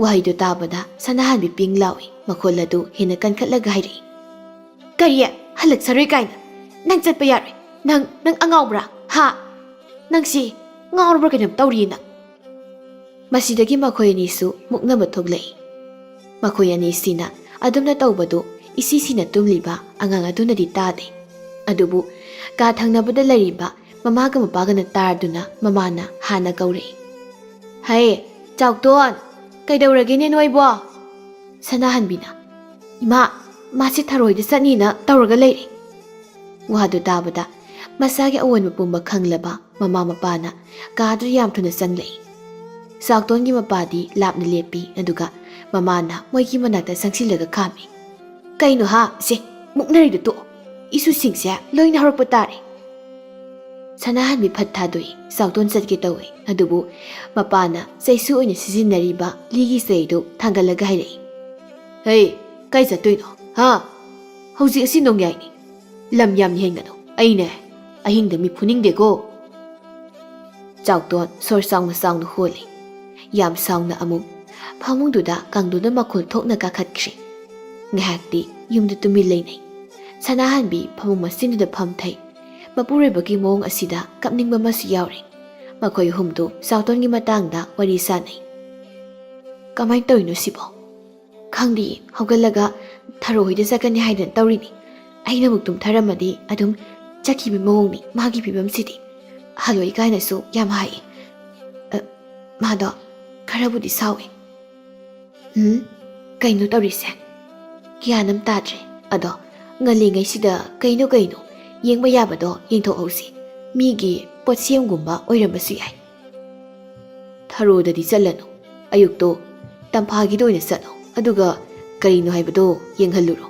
ꯋꯥꯍꯩꯗꯨ ꯇꯥꯕꯗ ꯁꯅꯥꯍꯟꯕꯤ ꯄꯤꯡ ꯂꯥꯎꯏ ꯃꯈꯣꯜ ꯑꯗꯨ ꯍꯦꯟꯅ ꯀꯟꯈꯠꯂꯒ ꯍꯥꯏꯔꯛꯏ ꯀꯔꯤ ꯍꯜꯂꯛꯁꯔꯣꯏ ꯀꯥꯏꯅ ꯅꯪ ꯆꯠꯄ ꯌꯥꯔꯣꯏ ꯅꯪ ꯑꯉꯥꯎꯕ꯭ꯔꯥ ꯍꯥ ꯅꯪꯁꯤ ꯉꯥꯎꯔꯕ꯭ꯔꯥ ꯀꯩꯅꯣꯝ ꯇꯧꯔꯤꯌꯦ ꯅꯪ ꯃꯁꯤꯗꯒꯤ ꯃꯈꯣꯏ ꯑꯅꯤꯁꯨ ꯃꯨꯛꯅꯕ ꯊꯣꯛꯂꯛꯏ ꯃꯈꯣꯏ ꯑꯅꯤꯁꯤꯅ ꯑꯗꯨꯝꯅ ꯇꯧꯕꯗꯨ ꯏꯁꯤꯁꯤꯅ ꯇꯨꯝꯂꯤꯕ ꯑꯉꯥꯡ ꯑꯗꯨꯅꯗꯤ ꯇꯥꯗꯦ ꯑꯗꯨꯕꯨ ꯀꯥ ꯊꯪꯅꯕꯗ ꯂꯩꯔꯤꯕ ꯃꯃꯥꯒ ꯃꯄꯥꯒꯅ ꯇꯥꯔꯗꯨꯅ ꯃꯃꯥꯅ ꯍꯥꯟꯅ ꯀꯧꯔꯛꯏ ꯍꯩ ꯆꯥꯎꯇꯣꯟ ꯀꯩꯗꯧꯔꯒꯦꯅꯦ ꯅꯣꯏꯕꯣ ꯁꯅꯥꯍꯟꯕꯤꯅ ꯏꯃꯥ ꯃꯥꯁꯤ ꯊꯔꯣꯏꯗ ꯆꯠꯅꯤꯅ ꯇꯧꯔꯒ ꯂꯩꯔꯦ ꯋꯥꯗꯨ ꯇꯥꯕꯗ ꯃꯁꯥꯒꯤ ꯑꯑꯣꯟꯕ ꯄꯨꯝꯕ ꯈꯪꯂꯕ ꯃꯃꯥ ꯃꯄꯥꯅ ꯀꯥꯗꯨ ꯌꯥꯝ ꯊꯨꯅ ꯆꯪꯂꯛꯏ ꯆꯥꯎꯇꯣꯟꯒꯤ ꯃꯄꯥꯗꯤ ꯂꯥꯞꯅ ꯂꯦꯞꯄꯤ ꯑꯗꯨꯒ ꯃꯃꯥꯅ ꯃꯣꯏꯒꯤ ꯃꯅꯥꯛꯇ ꯆꯪꯁꯤꯜꯂꯒ ꯈꯥꯝꯃꯤ ꯀꯩꯅꯣ ꯍꯥ ꯏꯆꯦ ꯃꯨꯛꯅꯔꯤꯗꯨ ꯇꯣꯛꯑꯣ ꯏꯁꯨꯁꯤꯡꯁꯦ ꯂꯣꯏꯅ ꯍꯧꯔꯛꯄ ꯇꯥꯔꯦ ꯁꯅꯥꯍꯟꯕꯤ ꯐꯠ ꯊꯥꯗꯣꯛꯏ ꯆꯥꯎꯇꯣꯟ ꯆꯠꯀꯦ ꯇꯧꯏ ꯑꯗꯨꯕꯨ ꯃꯄꯥꯅ ꯆꯩꯁꯨ ꯑꯣꯏꯅ ꯁꯤꯖꯤꯟꯅꯔꯤꯕ ꯂꯤꯒꯤ ꯆꯩꯗꯨ ꯊꯥꯡꯒꯠꯂꯒ ꯍꯥꯏꯔꯛꯏ ꯍꯩ ꯀꯥꯏ ꯆꯠꯇꯣꯏꯅꯣ ꯍꯥ ꯍꯧꯖꯤꯛ ꯑꯁꯤ ꯅꯣꯡꯌꯥꯏꯅꯤ ꯂꯝ ꯌꯥꯝ ꯍꯦꯟꯒꯅꯨ ꯑꯩꯅꯦ ꯑꯍꯤꯡꯗ ꯃꯤ ꯐꯨꯅꯤꯡꯗꯦꯀꯣ ꯆꯥꯎꯇꯣꯟ ꯁꯣꯔ ꯆꯥꯎꯅ ꯆꯥꯎꯅ ꯍꯣꯜꯂꯤ ꯌꯥꯝ ꯁꯥꯎꯅ ꯑꯃꯨꯛ ꯐꯃꯨꯡꯗꯨꯗ ꯀꯥꯡꯗꯨꯅ ꯃꯈꯣꯜ ꯊꯣꯛꯅ ꯀꯥꯈꯠꯈ꯭ꯔꯤ ꯉꯥꯏꯍꯥꯛꯇꯤ ꯌꯨꯝꯗ ꯇꯨꯃꯤꯟ ꯂꯩꯅꯩ ꯁꯅꯥꯍꯟꯕꯤ ꯐꯃꯨꯡ ꯃꯆꯤꯟꯗꯨꯗ ꯐꯝꯊꯩ ꯃꯄꯨꯔꯣꯏꯕꯒꯤ ꯃꯑꯣꯡ ꯑꯁꯤꯗ ꯀꯞꯅꯤꯡꯕ ꯑꯃꯁꯨ ꯌꯥꯎꯔꯤ ꯃꯈꯣꯏ ꯑꯍꯨꯝꯗꯨ ꯆꯥꯎꯇꯣꯟꯒꯤ ꯃꯇꯥꯡꯗ ꯋꯥꯔꯤ ꯁꯥꯟꯅꯩ ꯀꯃꯥꯏꯅ ꯇꯧꯔꯤꯅꯣ ꯁꯤꯕꯣ ꯈꯪꯗꯤꯌꯦ ꯍꯧꯒꯠꯂꯒ ꯊꯔꯣꯏꯗ ꯆꯠꯀꯅꯤ ꯍꯥꯏꯗꯅ ꯇꯧꯔꯤꯅꯤ ꯑꯩꯅ ꯑꯃꯨꯛ ꯇꯨꯝꯊꯔꯝꯃꯗꯤ ꯑꯗꯨꯝ ꯆꯠꯈꯤꯕ ꯃꯑꯣꯡꯅꯤ ꯃꯥꯒꯤ ꯐꯤꯕꯝꯁꯤꯗꯤ ꯍꯜꯂꯣꯏ ꯀꯥꯏꯅꯁꯨ ꯌꯥꯝ ꯍꯥꯏꯌꯦ ꯃꯥꯗꯣ ꯈꯔꯕꯨꯗꯤ ꯁꯥꯎꯋꯦ ꯀꯩꯅꯣ ꯇꯧꯔꯤꯁꯦ ꯒ꯭ꯌꯥꯟ ꯑꯃ ꯇꯥꯗ꯭ꯔꯦ ꯑꯗꯣ ꯉꯜꯂꯤꯉꯩꯁꯤꯗ ꯀꯩꯅꯣ ꯌꯦꯡꯕ ꯌꯥꯕꯗꯣ ꯌꯦꯡꯊꯣꯛꯍꯧꯁꯤ ꯃꯤꯒꯤ ꯄꯣꯠꯁꯦꯝꯒꯨꯝꯕ ꯑꯣꯏꯔꯝꯕꯁꯨ ꯌꯥꯏ ꯊꯔꯣꯗꯗꯤ ꯆꯠꯂꯅꯨ ꯑꯌꯨꯛꯇꯣ ꯇꯝꯐꯥꯒꯤꯗ ꯑꯣꯏꯅ ꯆꯠꯂꯣ ꯑꯗꯨꯒ ꯀꯔꯤꯅꯣ ꯍꯥꯏꯕꯗꯣ ꯌꯦꯡꯍꯜꯂꯨꯔꯣ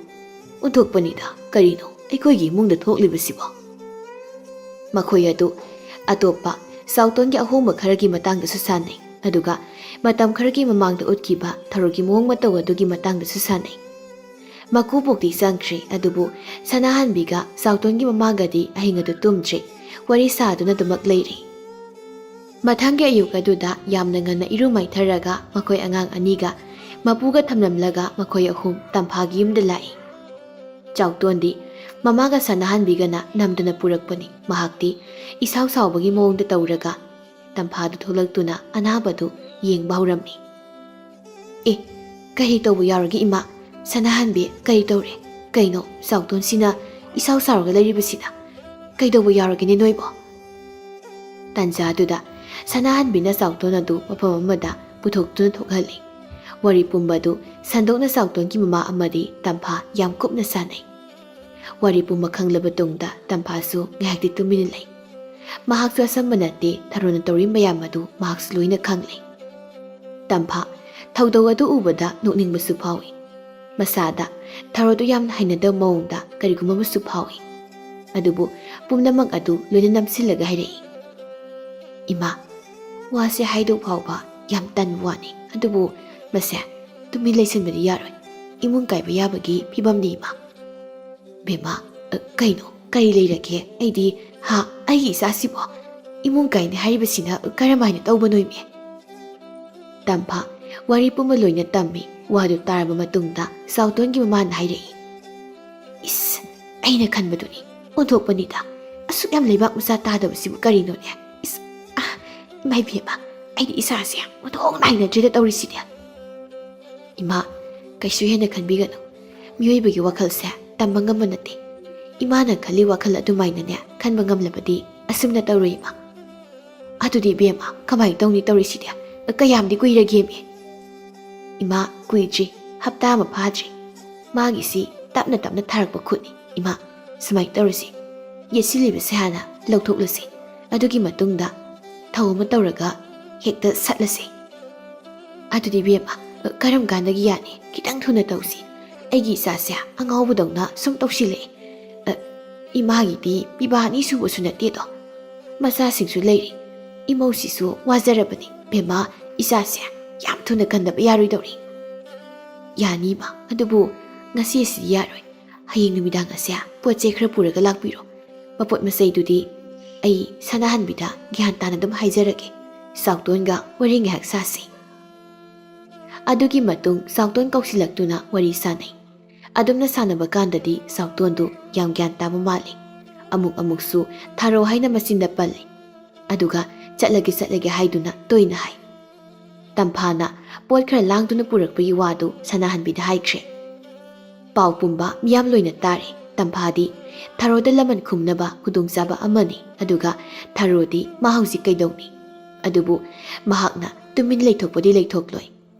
ꯑꯣꯟꯊꯣꯛꯄꯅꯤꯗ ꯀꯔꯤꯅꯣ ꯑꯩꯈꯣꯏꯒꯤ ꯏꯃꯨꯡꯗ ꯊꯣꯛꯂꯤꯕꯁꯤꯕꯣ ꯃꯈꯣꯏ ꯑꯗꯨ ꯑꯇꯣꯞꯄ ꯆꯥꯎꯇꯣꯟꯒꯤ ꯑꯍꯣꯡꯕ ꯈꯔꯒꯤ ꯃꯇꯥꯡꯗꯁꯨ ꯁꯥꯟꯅꯩ ꯑꯗꯨꯒ ꯃꯇꯝ ꯈꯔꯒꯤ ꯃꯃꯥꯡꯗ ꯎꯠꯈꯤꯕ ꯊꯔꯣꯒꯤ ꯃꯑꯣꯡ ꯃꯇꯧ ꯑꯗꯨꯒꯤ ꯃꯇꯥꯡꯗꯁꯨ ꯁꯥꯟꯅꯩ ꯃꯀꯨꯕꯣꯛꯇꯤ ꯆꯪꯈ꯭ꯔꯦ ꯑꯗꯨꯕꯨ ꯁꯅꯥꯍꯟꯕꯤꯒ ꯆꯥꯎꯇꯣꯟꯒꯤ ꯃꯃꯥꯒꯗꯤ ꯑꯍꯤꯡ ꯑꯗꯨ ꯇꯨꯝꯗ꯭ꯔꯦ ꯋꯥꯔꯤ ꯁꯥꯗꯨꯅ ꯑꯗꯨꯃꯛ ꯂꯩꯔꯤ ꯃꯊꯪꯒꯤ ꯑꯌꯨꯛ ꯑꯗꯨꯗ ꯌꯥꯝꯅ ꯉꯟꯅ ꯏꯔꯨ ꯃꯥꯏꯊꯔꯒ ꯃꯈꯣꯏ ꯑꯉꯥꯡ ꯑꯅꯤꯒ ꯃꯄꯨꯒ ꯊꯝꯂꯝꯂꯒ ꯃꯈꯣꯏ ꯑꯍꯨꯝ ꯇꯝꯐꯥꯒꯤ ꯌꯨꯝꯗ ꯂꯥꯛꯏ ꯆꯥꯎꯇꯣꯟꯗꯤ ꯃꯃꯥꯒ ꯁꯅꯥꯍꯟꯕꯤꯒꯅ ꯅꯝꯗꯨꯅ ꯄꯨꯔꯛꯄꯅꯤ ꯃꯍꯥꯛꯇꯤ ꯏꯁꯥꯎ ꯁꯥꯎꯕꯒꯤ ꯃꯑꯣꯡꯗ ꯇꯧꯔꯒ ꯇꯝꯐꯥꯗꯨ ꯊꯣꯛꯂꯛꯇꯨꯅ ꯑꯅꯥꯕꯗꯨ ꯌꯦꯡꯕ ꯍꯧꯔꯝꯃꯤ ꯀꯔꯤ ꯇꯧꯕ ꯌꯥꯎꯔꯒꯦ ꯏꯃꯥ ꯁꯅꯥꯍꯟꯕꯤ ꯀꯔꯤ ꯇꯧꯔꯦ ꯀꯩꯅꯣ ꯆꯥꯎꯇꯣꯟꯁꯤꯅ ꯏꯁꯥꯎ ꯁꯥꯎꯔꯒ ꯂꯩꯔꯤꯕꯁꯤꯅ ꯀꯩꯗꯧꯕ ꯌꯥꯎꯔꯒꯦꯅꯦ ꯅꯣꯏꯕꯣ ꯇꯥꯟꯖꯥꯗꯨꯗ ꯁꯅꯥꯍꯟꯕꯤꯅ ꯆꯥꯎꯇꯣꯟ ꯑꯗꯨ ꯃꯐꯝ ꯑꯃꯗ ꯄꯨꯊꯣꯛꯇꯨꯅ ꯊꯣꯛꯍꯜꯂꯤ ꯋꯥꯔꯤ ꯄꯨꯝꯕꯗꯨ ꯁꯟꯗꯣꯛꯅ ꯆꯥꯎꯇꯣꯟꯒꯤ ꯃꯃꯥ ꯑꯃꯗꯤ ꯇꯝꯐꯥ ꯌꯥꯝ ꯀꯨꯞꯅ ꯁꯥꯟꯅꯩ ꯋꯥꯔꯤ ꯄꯨꯝꯕ ꯈꯪꯂꯕ ꯇꯨꯡꯗ ꯇꯝꯐꯥꯁꯨ ꯉꯥꯏꯍꯥꯛꯇꯤ ꯇꯨꯃꯤꯟꯅ ꯂꯩ ꯃꯍꯥꯛꯁꯨ ꯑꯁꯝꯕ ꯅꯠꯇꯦ ꯊꯔꯣꯅ ꯇꯧꯔꯤ ꯃꯌꯥꯝ ꯑꯗꯨ ꯃꯍꯥꯛꯁꯨ ꯂꯣꯏꯅ ꯈꯪꯂꯤ ꯇꯝꯐꯥ ꯊꯧꯗꯧ ꯑꯗꯨ ꯎꯕꯗ ꯅꯣꯛꯅꯤꯡꯕꯁꯨ ꯐꯥꯎꯏ ꯃꯁꯥꯗ ꯊꯔꯣꯗꯨ ꯌꯥꯝꯅ ꯍꯩꯅꯗꯕ ꯃꯑꯣꯡꯗ ꯀꯔꯤꯒꯨꯝꯕ ꯑꯃꯁꯨ ꯐꯥꯎꯏ ꯑꯗꯨꯕꯨ ꯄꯨꯝꯅꯃꯛ ꯑꯗꯨ ꯂꯣꯏꯅ ꯅꯝꯁꯤꯜꯂꯒ ꯍꯥꯏꯔꯛꯏ ꯏꯃꯥ ꯋꯥꯁꯦ ꯍꯥꯏꯗꯣꯛ ꯐꯥꯎꯕ ꯌꯥꯝ ꯇꯟꯕ ꯋꯥꯅꯤ ꯑꯗꯨꯕꯨ ꯃꯁꯦ ꯇꯨꯃꯤꯟ ꯂꯩꯁꯤꯟꯕꯗꯤ ꯌꯥꯔꯣꯏ ꯏꯃꯨꯡ ꯀꯥꯏꯕ ꯌꯥꯕꯒꯤ ꯐꯤꯕꯝꯅꯤ ꯏꯃꯥ ꯕꯦꯝꯃ ꯀꯩꯅꯣ ꯀꯔꯤ ꯂꯩꯔꯒꯦ ꯑꯩꯒꯤ ꯏꯆꯥꯁꯤꯕꯣ ꯏꯃꯨꯡ ꯀꯥꯏꯅꯤ ꯍꯥꯏꯔꯤꯕꯁꯤꯅ ꯀꯔꯝꯍꯥꯏꯅ ꯇꯧꯕꯅꯣ ꯏꯃꯦ ꯇꯝꯐꯥ ꯋꯥꯔꯤ ꯄꯨꯝꯕ ꯂꯣꯏꯅ ꯇꯝꯃꯤ ꯋꯥꯗꯨ ꯇꯥꯔꯕ ꯃꯇꯨꯡꯗ ꯆꯥꯎꯇꯣꯟꯒꯤ ꯃꯃꯥꯅ ꯍꯥꯏꯔꯛꯏ ꯏꯁ ꯑꯩꯅ ꯈꯟꯕꯗꯨꯅꯤ ꯑꯣꯟꯊꯣꯛꯄꯅꯤꯗ ꯑꯁꯨꯛ ꯌꯥꯝ ꯂꯩꯕꯥꯛ ꯃꯆꯥ ꯇꯥꯗꯕꯁꯤꯕꯨ ꯀꯔꯤꯅꯣꯅꯦ ꯏꯁ ꯏꯃꯥ ꯏꯕꯦꯝꯃ ꯑꯩꯗꯤ ꯏꯁꯥꯁꯦ ꯑꯣꯟꯊꯣꯛꯅ ꯍꯩꯅꯗ꯭ꯔꯦꯗ ꯇꯧꯔꯤꯁꯤꯗꯤ ꯏꯃꯥ ꯀꯩꯁꯨ ꯍꯦꯟꯅ ꯈꯟꯕꯤꯒꯅꯨ ꯃꯤꯑꯣꯏꯕꯒꯤ ꯋꯥꯈꯜꯁꯦ ꯇꯝꯕ ꯉꯝꯕ ꯅꯠꯇꯦ ꯏꯃꯥꯅ ꯈꯜꯂꯤ ꯋꯥꯈꯜ ꯑꯗꯨꯃꯥꯏꯅꯅꯦ ꯈꯟꯕ ꯉꯝꯂꯕꯗꯤ ꯑꯁꯨꯝꯅ ꯇꯧꯔꯣꯏ ꯏꯃꯥ ꯑꯗꯨꯗꯤ ꯏꯕꯦꯝꯃ ꯀꯃꯥꯏꯅ ꯇꯧꯅꯤ ꯇꯧꯔꯤꯁꯤꯗꯤ ꯀꯌꯥꯝꯗꯤ ꯀꯨꯏꯔꯒꯦꯃꯤ ꯏꯃꯥ ꯀꯨꯏꯗ꯭ꯔꯤ ꯍꯞꯇꯥ ꯑꯃ ꯐꯥꯗ꯭ꯔꯤ ꯃꯥꯒꯤꯁꯤ ꯇꯞꯅ ꯇꯞꯅ ꯊꯥꯔꯛꯄ ꯈꯨꯠꯅꯤ ꯏꯃꯥ ꯁꯨꯃꯥꯏꯅ ꯇꯧꯔꯁꯤ ꯌꯦꯠꯁꯤꯜꯂꯤꯕꯁꯦ ꯍꯥꯟꯅ ꯂꯧꯊꯣꯛꯂꯁꯤ ꯑꯗꯨꯒꯤ ꯃꯇꯨꯡꯗ ꯊꯧ ꯑꯃ ꯇꯧꯔꯒ ꯍꯦꯛꯇ ꯁꯠꯂꯁꯤ ꯑꯗꯨꯗꯤ ꯏꯕꯦꯝꯃ ꯀꯔꯝ ꯀꯥꯟꯗꯒꯤ ꯌꯥꯅꯤ ꯈꯤꯇꯪ ꯊꯨꯅ ꯇꯧꯁꯤ ꯑꯩꯒꯤ ꯏꯆꯥꯁꯦ ꯑꯉꯥꯎꯕꯗꯧꯅ ꯁꯨꯝ ꯇꯧꯁꯤꯜꯂꯛꯑꯦ ꯏꯃꯥꯒꯤꯗꯤ ꯄꯤꯕꯥ ꯑꯅꯤ ꯁꯨꯕꯁꯨ ꯅꯠꯇꯦꯗꯣ ꯃꯆꯥꯁꯤꯡꯁꯨ ꯂꯩꯔꯤ ꯏꯃꯧꯁꯤꯁꯨ ꯋꯥꯖꯔꯕꯅꯤ ꯕꯦꯝꯃ ꯏꯆꯥꯁꯦ ꯌꯥꯝ ꯊꯨꯅ ꯀꯟꯗꯕ ꯌꯥꯔꯣꯏꯗꯧꯔꯤ ꯌꯥꯅꯤ ꯏꯃꯥ ꯑꯗꯨꯕꯨ ꯉꯁꯤ ꯑꯁꯤꯗꯤ ꯌꯥꯔꯣꯏ ꯍꯌꯦꯡ ꯅꯨꯃꯤꯗꯥꯡ ꯑꯁꯦ ꯄꯣꯠ ꯆꯩ ꯈꯔ ꯄꯨꯔꯒ ꯂꯥꯛꯄꯤꯔꯣ ꯃꯄꯣꯠ ꯃꯆꯩꯗꯨꯗꯤ ꯑꯩ ꯁꯅꯥꯍꯟꯕꯤꯗ ꯒ꯭ꯌꯥꯟ ꯇꯥꯅ ꯑꯗꯨꯝ ꯍꯥꯏꯖꯔꯒꯦ ꯆꯥꯎꯇꯣꯟꯒ ꯋꯥꯔꯤ ꯉꯥꯏꯍꯥꯛ ꯁꯥꯁꯤ ꯑꯗꯨꯒꯤ ꯃꯇꯨꯡ ꯁꯥꯎꯇꯣꯟ ꯀꯧꯁꯤꯜꯂꯛꯇꯨꯅ ꯋꯥꯔꯤ ꯁꯥꯅꯩ꯫ ꯑꯗꯨꯝꯅ ꯁꯥꯟꯅꯕ ꯀꯥꯟꯗꯗꯤ ꯁꯥꯎꯇꯣꯟꯗꯨ ꯌꯥꯝ ꯒ꯭ꯌꯥꯟ ꯇꯥꯕ ꯃꯥꯜꯂꯤ꯫ ꯑꯃꯨꯛꯁꯨ ꯊꯥꯔꯣ ꯍꯥꯏꯅ ꯃꯆꯤꯟꯗ ꯄꯜꯂꯤ꯫ ꯑꯗꯨꯒ ꯆꯠꯂꯒꯦ ꯍꯥꯏꯗꯨꯅ ꯇꯣꯏꯅ ꯍꯥꯏ꯫ ꯇꯝꯐꯥꯅ ꯄꯣꯠ ꯈꯔ ꯂꯥꯡꯗꯨꯅ ꯄꯨꯔꯛꯄꯒꯤ ꯋꯥꯗꯨ ꯁꯅꯥꯍꯟꯕꯤꯗ ꯍꯥꯏꯈ꯭ꯔꯦ꯫ ꯄꯥꯎ ꯄꯨꯝꯕ ꯃꯤꯌꯥꯝ ꯂꯣꯏꯅ ꯇꯥꯔꯦ꯫ ꯇꯝꯐꯥꯗꯤ ꯊꯥꯔꯣꯗ ꯂꯃꯟ ꯈꯨꯝꯅꯕ ꯈꯨꯗꯣꯡꯆꯥꯕ ꯑꯃꯅꯤ, ꯑꯗꯨꯒ ꯊꯥꯔꯣꯗꯤ ꯃꯥ ꯍꯧꯖꯤꯛ ꯀꯩꯗꯧꯅꯤ? ꯑꯗꯨꯕꯨ ꯃꯍꯥꯛꯅ ꯇꯨꯃꯤꯟ ꯂꯩꯊꯣꯛꯄꯗꯤ ꯂꯩꯊꯣꯛꯂꯣꯏ꯫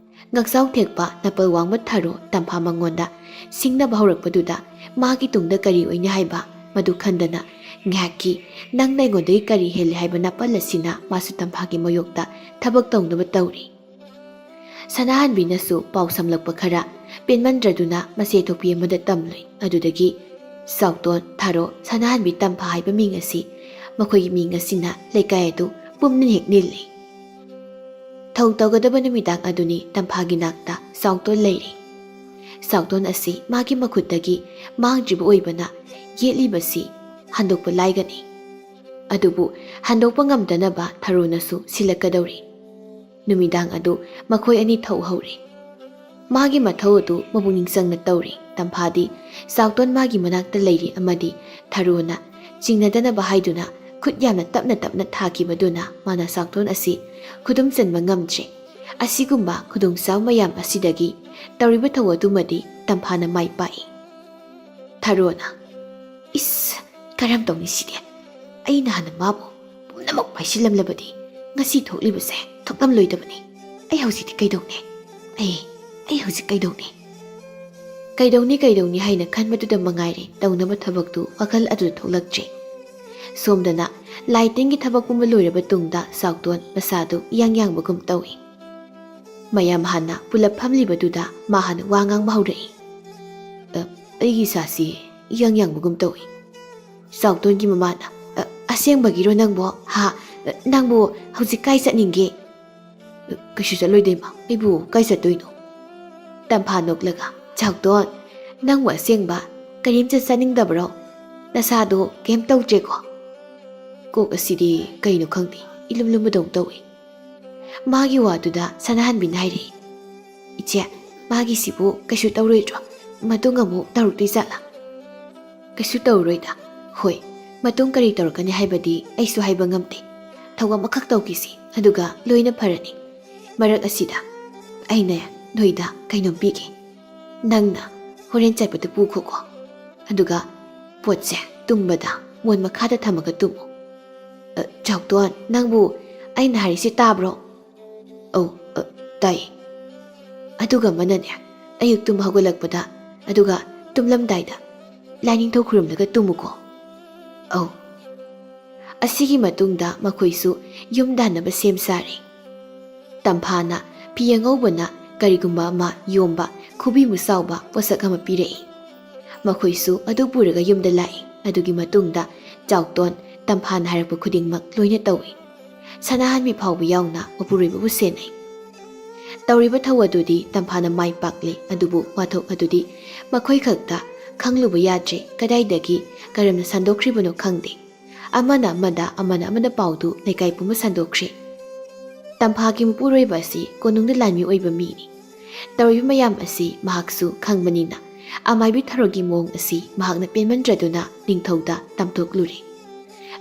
ꯉꯛꯆꯥꯎ ꯊꯦꯛꯄ ꯅꯄꯜ ꯋꯥꯡꯕ ꯊꯥꯔꯣ ꯇꯝꯐꯥ ꯃꯉꯣꯟꯗ ꯁꯤꯡꯅꯕ ꯍꯧꯔꯛꯄꯗꯨꯗ ꯃꯥꯒꯤ ꯇꯨꯡꯗ ꯀꯔꯤ ꯑꯣꯏꯅꯤ ꯍꯥꯏꯕ ꯃꯗꯨ ꯈꯟꯗꯅ ꯉꯥꯏꯍꯥꯛꯀꯤ ꯅꯪꯅ ꯑꯩꯉꯣꯟꯗꯒꯤ ꯀꯔꯤ ꯍꯦꯜꯂꯤ ꯍꯥꯏꯕ ꯅꯥꯄꯜ ꯑꯁꯤꯅ ꯃꯥꯁꯨ ꯇꯝꯐꯥꯒꯤ ꯃꯌꯣꯛꯇ ꯊꯕꯛ ꯇꯧꯅꯕ ꯇꯧꯔꯤ꯫ ꯁꯅꯥꯍꯟꯕꯤꯅꯁꯨ ꯄꯥꯎ ꯁꯝꯂꯛꯄ ꯈꯔ ꯄꯦꯟꯃꯟꯗ꯭ꯔꯗꯨꯅ ꯃꯆꯦ ꯊꯣꯛꯄꯤ ꯑꯃꯗ ꯇꯝꯂꯨꯏ꯫ ꯑꯗꯨꯗꯒꯤ ꯁꯥꯎꯇꯣꯟ, ꯊꯥꯔꯣ, ꯁꯅꯥꯍꯟꯕꯤ, ꯇꯝꯐꯥ ꯍꯥꯏꯕ ꯃꯤꯡ ꯑꯁꯤ ꯃꯈꯣꯏꯒꯤ ꯃꯤꯡ ꯑꯁꯤꯅ ꯂꯩꯀꯥꯏ ꯑꯗꯨ ꯄꯨꯝꯅ ꯍꯦꯛ ꯅꯤꯜꯂꯤ꯫ ꯊꯧ ꯇꯧꯒꯗꯕ ꯅꯨꯃꯤꯗꯥꯡ ꯑꯗꯨꯅꯤ ꯇꯝꯐꯥꯒꯤ ꯅꯥꯛꯇ ꯁꯥꯎꯇꯣꯟ ꯂꯩꯔꯤ꯫ ꯁꯥꯎꯇꯣꯟ ꯑꯁꯤ ꯃꯥꯒꯤ ꯃꯈꯨꯠꯇꯒꯤ ꯃꯥꯡꯗ꯭ꯔꯤꯕ ꯑꯣꯏꯕꯅ ꯌꯦꯠꯂꯤꯕꯁꯤ ꯍꯟꯗꯣꯛꯄ ꯂꯥꯏꯒꯅꯤ꯫ ꯑꯗꯨꯕꯨ ꯍꯟꯗꯣꯛꯄ ꯉꯝꯗꯅꯕ ꯊꯥꯔꯣꯅꯁꯨ ꯁꯤꯜꯂꯛꯀꯗꯧꯔꯤ꯫ ꯅꯨꯃꯤꯗꯥꯡ ꯑꯗꯨ ꯃꯈꯣꯏ ꯑꯅꯤ ꯊꯧ ꯍꯧꯔꯤ꯫ ꯃꯥꯒꯤ ꯃꯊꯧ ꯑꯗꯨ ꯃꯄꯨꯛꯅꯤꯡ ꯆꯪꯅ ꯇꯧꯔꯤ꯫ ꯇꯝꯐꯥꯗꯤ ꯁꯥꯎꯇꯣꯟ ꯃꯥꯒꯤ ꯃꯅꯥꯛꯇ ꯂꯩꯔꯤ ꯑꯃꯗꯤ ꯊꯥꯔꯣꯅ ꯆꯤꯡꯅꯗꯅꯕ ꯍꯥꯏꯗꯨꯅ ꯈꯨꯠ ꯌꯥꯝꯅ ꯇꯞꯅ ꯊꯥꯈꯤꯕꯗꯨꯅ ꯃꯥꯅ ꯁꯥꯎꯇꯣꯟ ꯑꯁꯤ ꯈꯨꯗꯨꯝ ꯆꯟꯕ ꯉꯝꯗ꯭ꯔꯦ꯫ ꯑꯁꯤꯒꯨꯝꯕ ꯈꯨꯗꯣꯡꯆꯥꯕ ꯃꯌꯥꯝ ꯑꯁꯤꯗꯒꯤ ꯇꯧꯔꯤꯕ ꯊꯧ ꯑꯗꯨꯃꯗꯤ ꯇꯝꯐꯥꯅ ꯃꯥꯏ ꯄꯥꯛꯏ꯫ ꯊꯥꯔꯣꯅ "ꯏꯁ, ꯀꯔꯝ ꯇꯧꯅꯤ ꯁꯤꯗꯤ? ꯑꯩꯅ ꯍꯥꯟꯅ ꯃꯥꯕꯨ ꯄꯨꯝꯅꯃꯛ ꯄꯥꯏꯁꯤꯜꯂꯝꯂꯕꯗꯤ ꯉꯁꯤ ꯊꯣꯛꯂꯤꯕꯁꯦ ꯊꯣꯛꯂꯝꯂꯣꯏꯗꯕꯅꯤ꯫ ꯑꯩ ꯍꯧꯖꯤꯛꯇꯤ ꯀꯩꯗꯧꯅꯤ? ꯑꯩ ꯍꯧꯖꯤꯛ ꯀꯩꯗꯧꯅꯤ?" ꯀꯩꯗꯧꯅꯤ ꯍꯥꯏꯅ ꯈꯟꯕꯗꯨꯗ ꯃꯉꯥꯏꯔꯦ ꯇꯧꯅꯕ ꯊꯕꯛꯇꯨ ꯋꯥꯈꯜ ꯑꯗꯨꯗ ꯊꯣꯛꯂꯛꯇ꯭ꯔꯦ꯫ ꯁꯣꯝꯗꯅ ꯂꯥꯏ ꯇꯤꯟꯒꯤ ꯊꯕꯛ ꯄꯨꯝꯕ ꯂꯣꯏꯔꯕ ꯇꯨꯡꯗ ꯁꯥꯎꯇꯣꯟ ꯃꯁꯥꯗꯨ ꯏꯌꯥꯡ ꯌꯥꯡꯕꯒꯨꯝ ꯇꯧꯏ꯫ ꯃꯌꯥꯝ ꯍꯥꯟꯅ ꯄꯨꯂꯞ ꯐꯝꯂꯤꯕꯗꯨꯗ ꯃꯥ ꯍꯥꯟꯅ ꯋꯥ ꯉꯥꯡꯕ ꯍꯧꯔꯛꯏ꯫ "ꯑꯩꯒꯤ ꯏꯁꯥꯁꯤ ꯏꯌꯥꯡ ꯌꯥꯡꯕꯒꯨꯝ ꯇꯧꯏ." ꯁꯥꯎꯇꯣꯟꯒꯤ ꯃꯃꯥꯅ "ꯑꯁꯦꯡꯕꯒꯤꯔꯣ ꯅꯪꯕꯣ? ꯅꯪꯕꯨ ꯍꯧꯖꯤꯛ ꯀꯥꯏ ꯆꯠꯅꯤꯡꯒꯦ?" "ꯀꯩꯁꯨ ꯆꯠꯂꯣꯏꯗ ꯏꯃꯥ, ꯑꯩꯕꯨ ꯀꯥꯏ ꯆꯠꯇꯣꯏꯅꯣ?" ꯇꯝꯐꯥ ꯅꯣꯛꯂꯒ "ꯁꯥꯎꯇꯣꯟ, ꯅꯪꯕꯨ ꯑꯁꯦꯡꯕ ꯀꯔꯤꯝꯇ ꯆꯠꯅꯤꯡꯗꯕ꯭ꯔꯣ? ꯅꯁꯥꯗꯣ ꯀꯩꯝ ꯇꯧꯗ꯭ꯔꯦꯀꯣ?" "ꯀꯣꯛ ꯑꯁꯤꯗꯤ ꯀꯩꯅꯣ ꯈꯪꯗꯦ, ꯏꯂꯨꯝ ꯂꯨꯝꯕꯗꯧ ꯇꯧꯏ." ꯃꯥꯒꯤ ꯋꯥꯗꯨꯗ ꯁꯅꯥꯍꯟꯕꯤꯅ ꯍꯥꯏꯔꯛꯏ꯫ "ꯏꯆꯦ, ꯃꯥꯒꯤꯁꯤꯕꯨ ꯀꯩꯁꯨ ꯇꯧꯔꯣꯏꯗ꯭ꯔꯣ? ꯃꯇꯨꯡ ꯑꯃꯨꯛ ꯇꯧꯔꯛꯇꯣꯏ ꯖꯥꯠꯂꯥ?" "ꯀꯩꯁꯨ ꯇꯧꯔꯣꯏꯗ꯫ ꯍꯣꯏ, ꯃꯇꯨꯡ ꯀꯔꯤ ꯇꯧꯔꯛꯀꯅꯤ ꯍꯥꯏꯕꯗꯤ ꯑꯩꯁꯨ ꯍꯥꯏꯕ ꯉꯝꯗꯦ꯫ ꯊꯧ ꯑꯃꯈꯛ ꯇꯧꯈꯤꯁꯤ, ꯑꯗꯨꯒ ꯂꯣꯏꯅ ꯐꯔꯅꯤ꯫ ꯃꯔꯛ ꯑꯁꯤꯗ ꯑꯩꯅ ꯅꯣꯏꯗ ꯀꯩꯅꯣꯝ ꯄꯤꯒꯦ꯫ ꯅꯪꯅ ꯍꯣꯔꯦꯟ ꯆꯠꯄꯗ ꯄꯨꯈꯣꯀꯣ꯫ ꯑꯗꯨꯒ ꯄꯣꯠꯁꯦ ꯇꯨꯝꯕꯗ ꯃꯣꯟ ꯃꯈꯥꯗ ꯊꯝꯃꯒ ꯇꯨꯝꯃꯨ." "ꯁꯥꯎꯇꯣꯟ, ꯅꯪꯕꯨ ꯑꯩꯅ ꯍꯥꯏꯔꯤꯁꯤ ꯇꯥꯕ꯭ꯔꯣ?" "ꯑꯧ, ꯇꯥꯏꯌꯦ." "ꯑꯗꯨꯒ ꯑꯃꯅꯅꯦ, ꯑꯌꯨꯛ ꯇꯨꯝ ꯍꯧꯒꯠꯂꯛꯄꯗ ꯑꯗꯨꯒ ꯇꯨꯝꯂꯝꯗꯥꯏꯗ ꯂꯥꯏꯅꯤꯡꯊꯧ ꯈꯨꯔꯨꯝꯂꯒ ꯇꯨꯝꯃꯨꯀꯣ." "ꯑꯧ." ꯑꯁꯤꯒꯤ ꯃꯇꯨꯡꯗ ꯃꯈꯣꯏꯁꯨ ꯌꯨꯝꯗ ꯍꯟꯅꯕ ꯁꯦꯝ ꯁꯥꯔꯤ꯫ ꯇꯝꯐꯥꯅ ꯐꯤ ꯑꯉꯧꯕꯅ ꯀꯔꯤꯒꯨꯝꯕ ꯑꯃ ꯌꯣꯝꯕ ꯈꯨꯕꯤꯃꯨꯛ ꯆꯥꯎꯕ ꯄꯣꯠꯁꯛ ꯑꯃ ꯄꯤꯔꯛꯏ꯫ ꯃꯈꯣꯏꯁꯨ ꯑꯗꯨ ꯄꯨꯔꯒ ꯌꯨꯝꯗ ꯂꯥꯛꯏ꯫ ꯑꯗꯨꯒꯤ ꯃꯇꯨꯡꯗ ꯆꯥꯎꯇꯣꯟ ꯇꯝꯐꯥꯅ ꯍꯥꯏꯔꯛꯄ ꯈꯨꯗꯤꯡꯃꯛ ꯂꯣꯏꯅ ꯇꯧꯏ꯫ ꯁꯅꯥꯍꯟꯕꯤ ꯐꯥꯎꯕ ꯌꯥꯎꯅ ꯃꯄꯨꯔꯣꯏꯕꯕꯨ ꯁꯦꯟꯅꯩ꯫ ꯇꯧꯔꯤꯕ ꯊꯧ ꯑꯗꯨꯗꯤ ꯇꯝꯐꯥꯅ ꯃꯥꯏ ꯄꯥꯛꯂꯤ꯫ ꯑꯗꯨꯕꯨ ꯋꯥꯊꯣꯛ ꯑꯗꯨꯗꯤ ꯃꯈꯣꯏ ꯈꯛꯇ ꯈꯪꯂꯨꯕ ꯌꯥꯗ꯭ꯔꯦ꯫ ꯀꯗꯥꯏꯗꯒꯤ ꯀꯔꯝꯅ ꯁꯟꯗꯣꯛꯈ꯭ꯔꯤꯕꯅꯣ ꯈꯪꯗꯦ꯫ ꯑꯃꯅ ꯑꯃꯗ ꯄꯥꯎꯗꯨ ꯂꯩꯀꯥꯏ ꯄꯨꯝꯕ ꯁꯟꯗꯣꯛꯈ꯭ꯔꯦ꯫ ꯇꯝꯐꯥꯒꯤ ꯃꯄꯨꯔꯣꯏꯕ ꯑꯁꯤ ꯀꯣꯅꯨꯡꯗ ꯂꯥꯟꯃꯤ ꯑꯣꯏꯕ ꯃꯤꯅꯤ꯫ ꯇꯧꯔꯤꯕ ꯃꯌꯥꯝ ꯑꯁꯤ ꯃꯍꯥꯛꯁꯨ ꯈꯪꯕꯅꯤꯅ ꯑꯃꯥꯏꯕꯤ ꯊꯥꯔꯣꯒꯤ ꯃꯑꯣꯡ ꯑꯁꯤ ꯃꯍꯥꯛꯅ ꯄꯦꯟꯃꯟꯗ꯭ꯔꯗꯨꯅ ꯅꯤꯡꯊꯧꯗ ꯇꯝꯊꯣꯛꯂꯨꯔꯦ꯫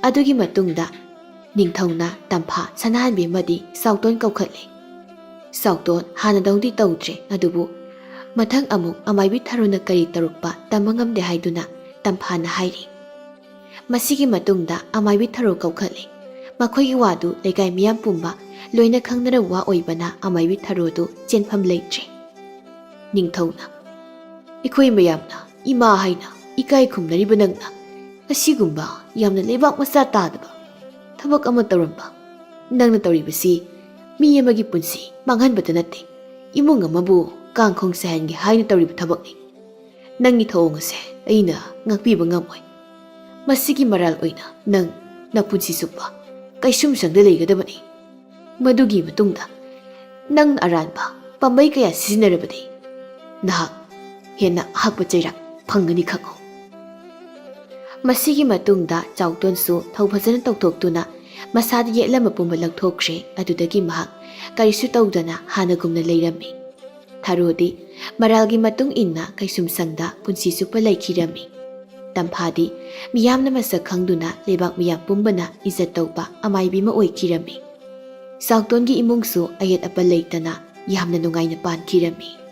ꯑꯗꯨꯒꯤ ꯃꯇꯨꯡꯗ ꯅꯤꯡꯊꯧꯅ ꯇꯝꯐꯥ, ꯁꯅꯥꯍꯟꯕꯤ ꯑꯃꯗꯤ ꯁꯥꯎꯇꯣꯟ ꯀꯧꯈꯠꯂꯦ꯫ ꯁꯥꯎꯇꯣꯟ ꯍꯥꯟꯅꯗꯧꯗꯤ ꯇꯧꯗ꯭ꯔꯦ, ꯑꯗꯨꯕꯨ ꯃꯊꯪ ꯑꯃꯨꯛ ꯑꯃꯥꯏꯕꯤ ꯊꯥꯔꯣꯅ ꯀꯔꯤ ꯇꯧꯔꯛꯄ ꯇꯝꯕ ꯉꯝꯗꯦ ꯍꯥꯏꯗꯨꯅ ꯇꯝꯐꯥꯅ ꯍꯥꯏꯔꯤ꯫ ꯃꯁꯤꯒꯤ ꯃꯇꯨꯡꯗ ꯑꯃꯥꯏꯕꯤ ꯊꯥꯔꯣ ꯀꯧꯈꯠꯂꯦ꯫ ꯃꯈꯣꯏꯒꯤ ꯋꯥꯗꯨ ꯂꯩꯀꯥꯏ ꯃꯤꯌꯥꯝ ꯄꯨꯝꯕ ꯂꯣꯏꯅ ꯈꯪꯅꯔꯕ ꯋꯥ ꯑꯣꯏꯕꯅ ꯑꯃꯥꯏꯕꯤ ꯊꯥꯔꯣꯗꯨ ꯆꯦꯟꯐꯝ ꯂꯩꯇ꯭ꯔꯦ꯫ ꯅꯤꯡꯊꯧꯅ "ꯑꯩꯈꯣꯏ ꯃꯌꯥꯝꯅ ꯏꯃꯥ ꯍꯥꯏꯅ ꯏꯀꯥꯏ ꯈꯨꯝꯅꯔꯤꯕ ꯅꯪꯅ ꯑꯁꯤꯒꯨꯝꯕ ꯌꯥꯝꯅ ꯂꯩꯕꯥꯛ ꯃꯆꯥ ꯇꯥꯗꯕ ꯊꯕꯛ ꯑꯃ ꯇꯧꯔꯝꯕ? ꯅꯪꯅ ꯇꯧꯔꯤꯕꯁꯤ ꯃꯤ ꯑꯃꯒꯤ ꯄꯨꯟꯁꯤ ꯃꯥꯡꯍꯟꯕꯇ ꯅꯠꯇꯦ, ꯏꯃꯨꯡ ꯑꯃꯕꯨ ꯀꯥꯡꯈꯣꯡ ꯆꯥꯏꯍꯟꯒꯦ ꯍꯥꯏꯅ ꯇꯧꯔꯤꯕ ꯊꯕꯛꯅꯤ꯫ ꯅꯪꯒꯤ ꯊꯧꯑꯣꯡ ꯑꯁꯦ ꯑꯩꯅ ꯉꯥꯛꯄꯤꯕ ꯉꯝꯃꯣꯏ꯫ ꯃꯁꯤꯒꯤ ꯃꯔꯥꯜ ꯑꯣꯏꯅ ꯅꯪ ꯅꯄꯨꯟꯁꯤ ꯆꯨꯞꯄ ꯀꯩꯁꯨꯝꯁꯪꯗ ꯂꯩꯒꯗꯕꯅꯤ꯫ ꯃꯗꯨꯒꯤ ꯃꯇꯨꯡꯗ ꯅꯪꯅ ꯑꯔꯥꯟꯕ ꯄꯥꯝꯕꯩ ꯀꯌꯥ ꯁꯤꯖꯤꯟꯅꯔꯕꯗꯤ ꯅꯍꯥꯛ ꯍꯦꯟꯅ ꯑꯍꯛꯄ ꯆꯩꯔꯥꯛ ꯐꯪꯒꯅꯤ ꯈꯪꯉꯨ." ꯃꯁꯤꯒꯤ ꯃꯇꯨꯡꯗ ꯆꯥꯎꯇꯣꯟꯁꯨ ꯊꯧ ꯐꯖꯅ ꯇꯧꯊꯣꯛꯇꯨꯅ ꯃꯁꯥꯗ ꯌꯦꯠꯂꯝꯕ ꯄꯨꯝꯕ ꯂꯧꯊꯣꯛꯈ꯭ꯔꯦ꯫ ꯑꯗꯨꯗꯒꯤ ꯃꯍꯥꯛ ꯀꯔꯤꯁꯨ ꯇꯧꯗꯅ ꯍꯥꯟꯅꯒꯨꯝꯅ ꯂꯩꯔꯝꯃꯤ꯫ ꯊꯥꯔꯣꯗꯤ ꯃꯔꯥꯜꯒꯤ ꯃꯇꯨꯡ ꯏꯟꯅ ꯀꯩꯁꯨꯝꯁꯪꯗ ꯄꯨꯟꯁꯤ ꯆꯨꯞꯄ ꯂꯩꯈꯤꯔꯝꯃꯤ꯫ ꯇꯝꯐꯥꯗꯤ ꯃꯤꯌꯥꯝꯅ ꯃꯁꯛ ꯈꯪꯗꯨꯅ ꯂꯩꯕꯥꯛ ꯃꯤꯌꯥꯝ ꯄꯨꯝꯕꯅ ꯏꯖꯠ ꯇꯧꯕ ꯑꯃꯥꯏꯕꯤ ꯑꯃ ꯑꯣꯏꯈꯤꯔꯝꯃꯤ꯫ ꯁꯥꯎꯇꯣꯟꯒꯤ ꯏꯃꯨꯡꯁꯨ ꯑꯌꯦꯠ ꯑꯄꯟ ꯂꯩꯇꯅ ꯌꯥꯝꯅ ꯅꯨꯡꯉꯥꯏꯅ ꯄꯥꯟꯈꯤꯔꯝꯃꯤ꯫